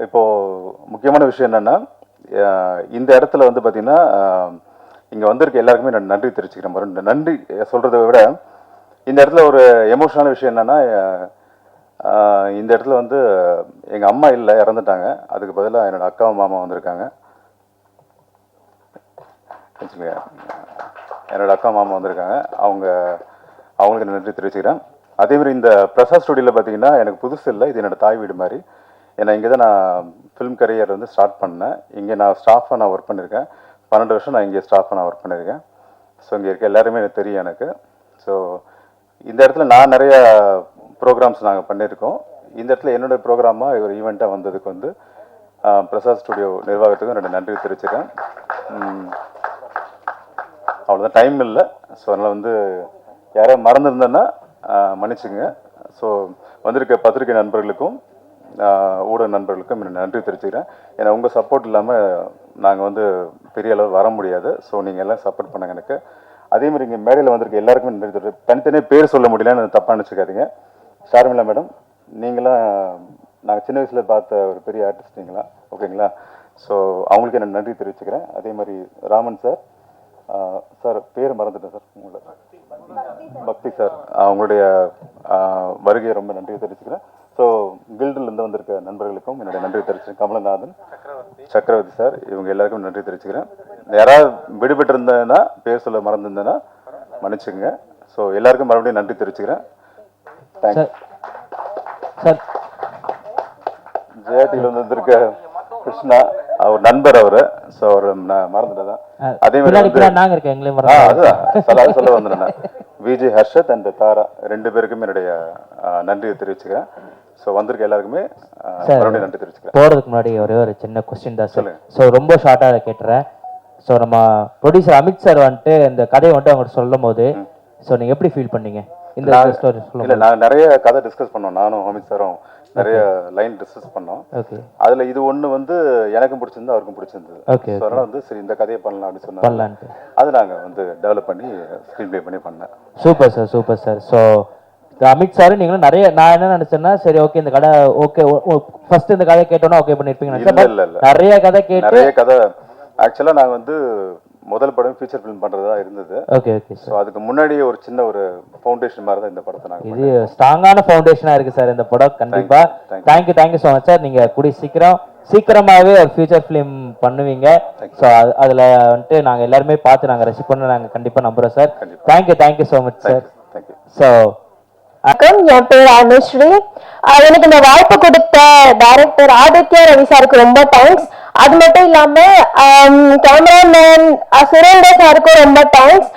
இப்போது முக்கியமான விஷயம் என்னென்னா, இந்த இடத்துல பார்த்திங்கன்னா இங்கே வந்திருக்க எல்லாருக்குமே நான் நன்றி தெரிவிச்சுக்கிறேன். மறுபடியும் நன்றி சொல்கிறத விட இந்த இடத்துல ஒரு எமோஷனலான விஷயம் என்னென்னா, இந்த இடத்துல எங்கள் அம்மா இல்லை, இறந்துட்டாங்க. அதுக்கு பதிலாக என்னோடய அக்காவும் மாமா வந்திருக்காங்க. வச்சுக்கோங்க. என்னோட அக்கா மாமா வந்திருக்காங்க, அவங்களுக்கு நன்றி தெரிவிச்சுக்கிறேன். அதேமாதிரி இந்த பிரசாத் ஸ்டுடியோவில் பார்த்தீங்கன்னா எனக்கு புதுசு இல்லை, இது என்னோடய தாய் வீடு மாதிரி. ஏன்னா இங்கே தான் நான் ஃபிலிம் கரியர் வந்து ஸ்டார்ட் பண்ணேன். இங்கே நான் ஸ்டாஃபாக நான் ஒர்க் பண்ணியிருக்கேன். 12 வருஷம் நான் இங்கே ஸ்டாஃபாக நான் ஒர்க் பண்ணியிருக்கேன். ஸோ இங்கே இருக்க எல்லாருமே எனக்கு தெரியும் எனக்கு. ஸோ இந்த இடத்துல நான் நிறைய ப்ரோக்ராம்ஸ் நாங்கள் பண்ணியிருக்கோம். இந்த இடத்துல என்னுடைய ப்ரோக்ராமாக ஒரு ஈவெண்ட்டாக வந்ததுக்கு வந்து பிரசாத் ஸ்டுடியோ நிர்வாகத்துக்கும் என்னோட நன்றி தெரிவிச்சுக்கிறேன். அவ்வளோதான், டைம் இல்லை. ஸோ அதனால் வந்து யாராவது மறந்துருந்தேன்னா மன்னிச்சுங்க. ஸோ வந்திருக்க பத்திரிகை நண்பர்களுக்கும் ஊடக நண்பர்களுக்கும் நன்றி தெரிவிச்சுக்கிறேன். ஏன்னா உங்கள் சப்போர்ட் இல்லாமல் நாங்கள் வந்து பெரிய அளவு வர முடியாது. ஸோ நீங்கள் எல்லாம் சப்போர்ட் பண்ணாங்க எனக்கு. அதேமாதிரி இங்கே மேடையில் வந்திருக்க எல்லாருக்குமே நன்றி தெரிவிச்சு. தனித்தனியாக பேர் சொல்ல முடியலன்னு தப்பாக நினச்சிக்காதீங்க. ஷார்மிளா மேடம், நீங்களாம் நாங்கள் சின்ன வயசில் பார்த்த ஒரு பெரிய ஆர்டிஸ்ட் நீங்களா, ஓகேங்களா? ஸோ அவங்களுக்கு என்ன நன்றி தெரிவிச்சுக்கிறேன். அதே மாதிரி ராமன் சார், சார் பேர் மறந்துட்டேன் சார், உங்களோட பக்தி சார், அவங்களுடைய வருகையை ரொம்ப நன்றி தெரிவிச்சுக்கிறேன். ஸோ கில்டிலேருந்து வந்திருக்க நண்பர்களுக்கும் என்னுடைய நன்றி தெரிவிச்சுக்கிறேன். கமலநாதன், சக்கரவர்த்தி சார், இவங்க எல்லாருக்கும் நன்றி தெரிவிச்சுக்கிறேன். யாராவது விடுபட்டு இருந்தேன்னா, பேர் சொல்ல மறந்துருந்தேன்னா மன்னிச்சுங்க. ஸோ எல்லாருக்கும் மறுபடியும் நன்றி தெரிவிச்சுக்கிறேன். Thanks sir. ஜெயாட்டியில் வந்திருக்க கிருஷ்ணா, அவர் நண்பர் அவரு. ஸோ அவர் நான் மறந்துட்டேன். அதே மாதிரி நாங்க இருக்கேன், எங்களையும் அதுதான் சொல்ல வந்தேன். விஜய், ஹர்ஷத் அண்ட் தாரா 2 பேருக்குமே என்னுடைய நன்றியை தெரிவிச்சுக்கிறேன். ஸோ வந்திருக்க எல்லாருக்குமே மறுபடியும் நன்றி தெரிவிச்சுக்கிறேன். போறதுக்கு முன்னாடி ஒரே ஒரு சின்ன கொஸ்டின் தான் சார். ஸோ ரொம்ப ஷார்ட்டாக கேட்டுறேன். ஸோ நம்ம ப்ரொடியூசர் அமித் சார் வந்துட்டு இந்த கதையை வந்துட்டு அவங்கள்ட்ட சொல்லும் போது ஸோ நீங்கள் எப்படி ஃபீல் பண்ணீங்க இந்த ஸ்டோரி? இல்லை, நான் நிறைய கதை டிஸ்கஸ் பண்ணோம். நானும் அமித் சாரும் நிறைய லைன் டிஸ்கஸ் பண்ணோம். ஓகே. அதில் இது ஒன்று வந்து எனக்கும் பிடிச்சிருந்து, அவருக்கும் பிடிச்சிருந்தது. ஓகே. ஸோ அதனால் வந்து சரி இந்த கதையை பண்ணலாம் அப்படின்னு சொன்னாங்க. அது நாங்கள் வந்து டெவலப் பண்ணி ஸ்க்ரீன் ப்ளே பண்ணி பண்ணேன். Super sir, super sir. So Amit sir நீங்களும் நிறைய, நான் என்ன நினைச்சேன்னா சரி ஓகே இந்த கதை ஓகே ஃபர்ஸ்ட் இந்த கதை கேட்டோன்னா ஓகே பண்ணியிருப்பீங்க. இல்லை, நிறைய கதை கேட்டு நிறைய கதை ஆக்சுவலாக நாங்கள் வந்து முதல் படம் ஃபீச்சர் ஃபிலிம் பண்ணுறதா இருந்தது. Okay okay. ஸோ அதுக்கு முன்னாடியே ஒரு சின்ன ஒரு ஃபவுண்டேஷன் மாதிரி தான் இந்த படத்தை நாங்கள். இது ஸ்ட்ராங்கான ஃபவுண்டேஷனாக இருக்குது சார் இந்த படம். கண்டிப்பாக தேங்க்யூ ஸோ மச் சார். நீங்கள் கூடிய சீக்கிரமாகவே ஒரு ஃபியூச்சர் ஃபிலிம் பண்ணுவீங்க. ஸோ அதில் வந்துட்டு நாங்கள் எல்லாருமே பார்த்து நாங்கள் ரசிப்போம்னு நாங்கள் கண்டிப்பாக நம்புகிறோம் sir. Thank you so much sir. So என் பேர் அனுஸ்ரீ. எனக்கு இந்த வாய்ப்பு கொடுத்த டைரக்டர் ஆதித்யா ரவி சாருக்கு ரொம்ப தேங்க்ஸ். அது மட்டும் இல்லாம கேமராமேன் சுரேந்தர் சாருக்கும் ரொம்ப தேங்க்ஸ்.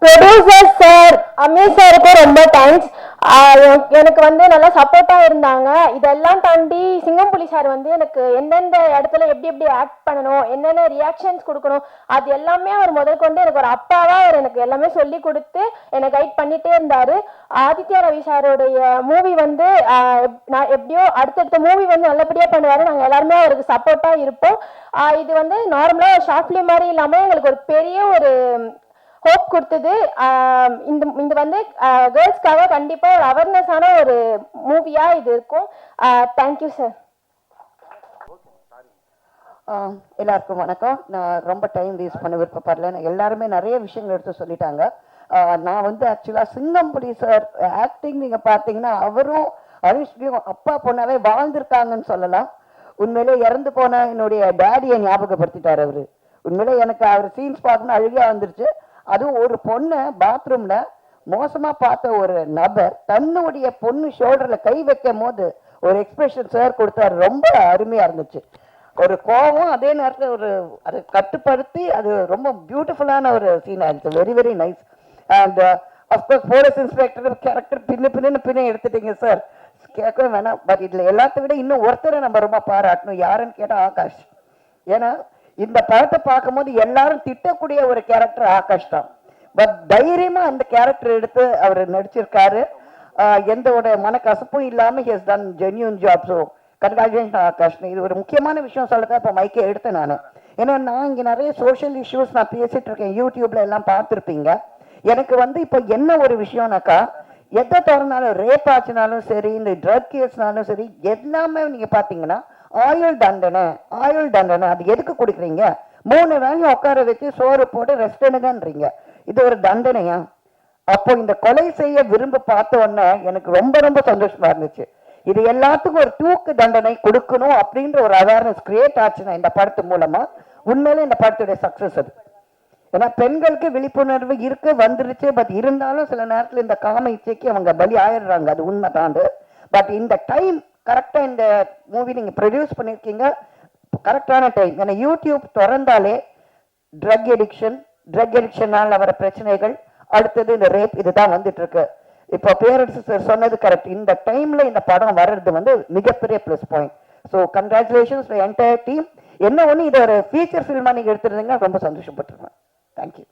ப்ரொடியூசர் சார் அமீர் சாருக்கும் ரொம்ப தேங்க்ஸ். எனக்கு வந்து நல்லா சப்போர்ட்டா இருந்தாங்க. இதெல்லாம் தாண்டி சிங்கம்புலி சார் வந்து எனக்கு எந்தெந்த இடத்துல எப்படி எப்படி ஆக்ட் பண்ணணும், என்னென்ன ரியாக்ஷன்ஸ் கொடுக்கணும், அது எல்லாமே அவர் முதல் கொண்டு எனக்கு ஒரு அப்பாவா அவர் எனக்கு எல்லாமே சொல்லி கொடுத்து என்னை கைட் பண்ணிட்டே இருந்தாரு. ஆதித்யா ரவி சாரோடைய மூவி வந்து நான் எப்படியோ அடுத்தடுத்த மூவி வந்து நல்லபடியா பண்ணுவாரு. நாங்கள் எல்லாருமே அவருக்கு சப்போர்ட்டா இருப்போம். இது வந்து நார்மலா ஒரு ஷார்ட் ஃபிலிம் மாதிரி இல்லாம எங்களுக்கு ஒரு பெரிய ஒரு ஹோப் கொடுத்தது. இந்த வந்து கேர்ள்ஸ்க்காக கண்டிப்பா ஒரு அவேர்னஸான ஒரு மூவியா இது இருக்கும். Thank you sir. எல்லாருக்கும் வணக்கம். நான் ரொம்ப டைம் வேஸ்ட் பண்ண விருப்பப்படல. எல்லாருமே நிறைய விஷயங்கள் எடுத்து சொல்லிட்டாங்க. நான் வந்து ஆக்சுவலாக சிங்கம்புலி சார் ஆக்டிங் நீங்கள் பார்த்தீங்கன்னா அவரும் அனுஷ்வியும் அப்பா பொண்ணாவே வாழ்ந்திருக்காங்கன்னு சொல்லலாம். உண்மையிலே இறந்து போன என்னுடைய டேடியை ஞாபகப்படுத்திட்டார் அவரு. உண்மையிலே எனக்கு அவர் சீன்ஸ் பார்க்கணும் அழுகையாக வந்துருச்சு. அதுவும் ஒரு பொண்ணை பாத்ரூம்ல மோசமா பார்த்த ஒரு நபர் தன்னுடைய பொண்ணு ஷோல்டர்ல கை வைக்கும் போது ஒரு எக்ஸ்பிரஷன் சார் கொடுத்தாரு. ரொம்ப அருமையா இருந்துச்சு. ஒரு கோபம், அதே நேரத்தில் ஒரு அதை கட்டுப்படுத்தி அது ரொம்ப பியூட்டிஃபுல்லான ஒரு சீனா இருந்துச்சு. Very very nice. And of course police inspector character பின்ன எடுத்துட்டீங்க சார், கேட்கவே வேணாம். பட் இதுல எல்லாத்த விட இன்னும் ஒருத்தரை நம்ம ரொம்ப பாராட்டணும். யாருன்னு கேட்டால் ஆகாஷ். ஏன்னா இந்த படத்தை பார்க்கும்போது எல்லாரும் திட்டக்கூடிய ஒரு கேரக்டர் ஆகாஷ் தான். பட் தைரியமா அந்த கேரக்டர் எடுத்து அவர் நடிச்சிருக்காரு. எந்த ஒரு மனக்கசப்பும் இல்லாம he has done genuine job. So congratulation Akash. இது ஒரு முக்கியமான விஷயம் சொல்லதான் இப்போ மைக்கே எடுத்தேன் நான். ஏன்னா நான் இங்கே நிறைய சோஷியல் இஷ்யூஸ் நான் பேசிட்டு இருக்கேன், யூடியூப்ல எல்லாம் பார்த்துருப்பீங்க. எனக்கு வந்து இப்போ என்ன ஒரு விஷயம்னாக்கா, எதை திறனாலும் ரேப் ஆச்சுனாலும் சரி, இந்த ட்ரக் கேஸ்னாலும் சரி, எல்லாமே நீங்க பாத்தீங்கன்னா ஆயுள் தண்டனை அது எதுக்கு கொடுக்குறீங்க? 3 வேளையும் உட்கார வச்சு சோறு போட்டு ரெஸ்ட் எடுங்கன்றீங்க. இது ஒரு தண்டனையா? அப்போ இந்த கொலை செய்ய விரும்ப பார்த்த உடனே எனக்கு ரொம்ப ரொம்ப சந்தோஷமா இருந்துச்சு. இது எல்லாத்துக்கும் ஒரு தூக்கு தண்டனை கொடுக்கணும் அப்படின்ற ஒரு அவேர்னஸ் கிரியேட் ஆச்சுன்னா இந்த படத்து மூலமா உண்மையிலே இந்த படத்துடைய சக்ஸஸ் அது. ஏன்னா பெண்களுக்கு விழிப்புணர்வு இருக்கு வந்துருச்சு. பட் இருந்தாலும் சில நேரத்தில் இந்த காம இச்சைக்கு அவங்க பலி ஆயிடுறாங்க, அது உண்மை தாண்டு. பட் இந்த டைம் கரெக்டாக இந்த மூவி நீங்கள் ப்ரொடியூஸ் பண்ணியிருக்கீங்க, கரெக்டான டைம். ஏன்னா யூடியூப் திறந்தாலே ட்ரக் எடிக்ஷனால் வர பிரச்சனைகள், அடுத்தது இந்த ரேப், இதுதான் வந்துட்டு இருக்கு. இப்போ பேரண்ட்ஸ் சொன்னது கரெக்ட். இந்த டைம்ல இந்த படம் வர்றது வந்து மிகப்பெரிய plus point. So congratulations entire team. என்ன ஒன்று, இது ஒரு ஃபீச்சர் ஃபில்மாக நீங்கள் எடுத்துருந்தீங்கன்னா ரொம்ப சந்தோஷப்பட்டுருவேன். தேங்க்யூ.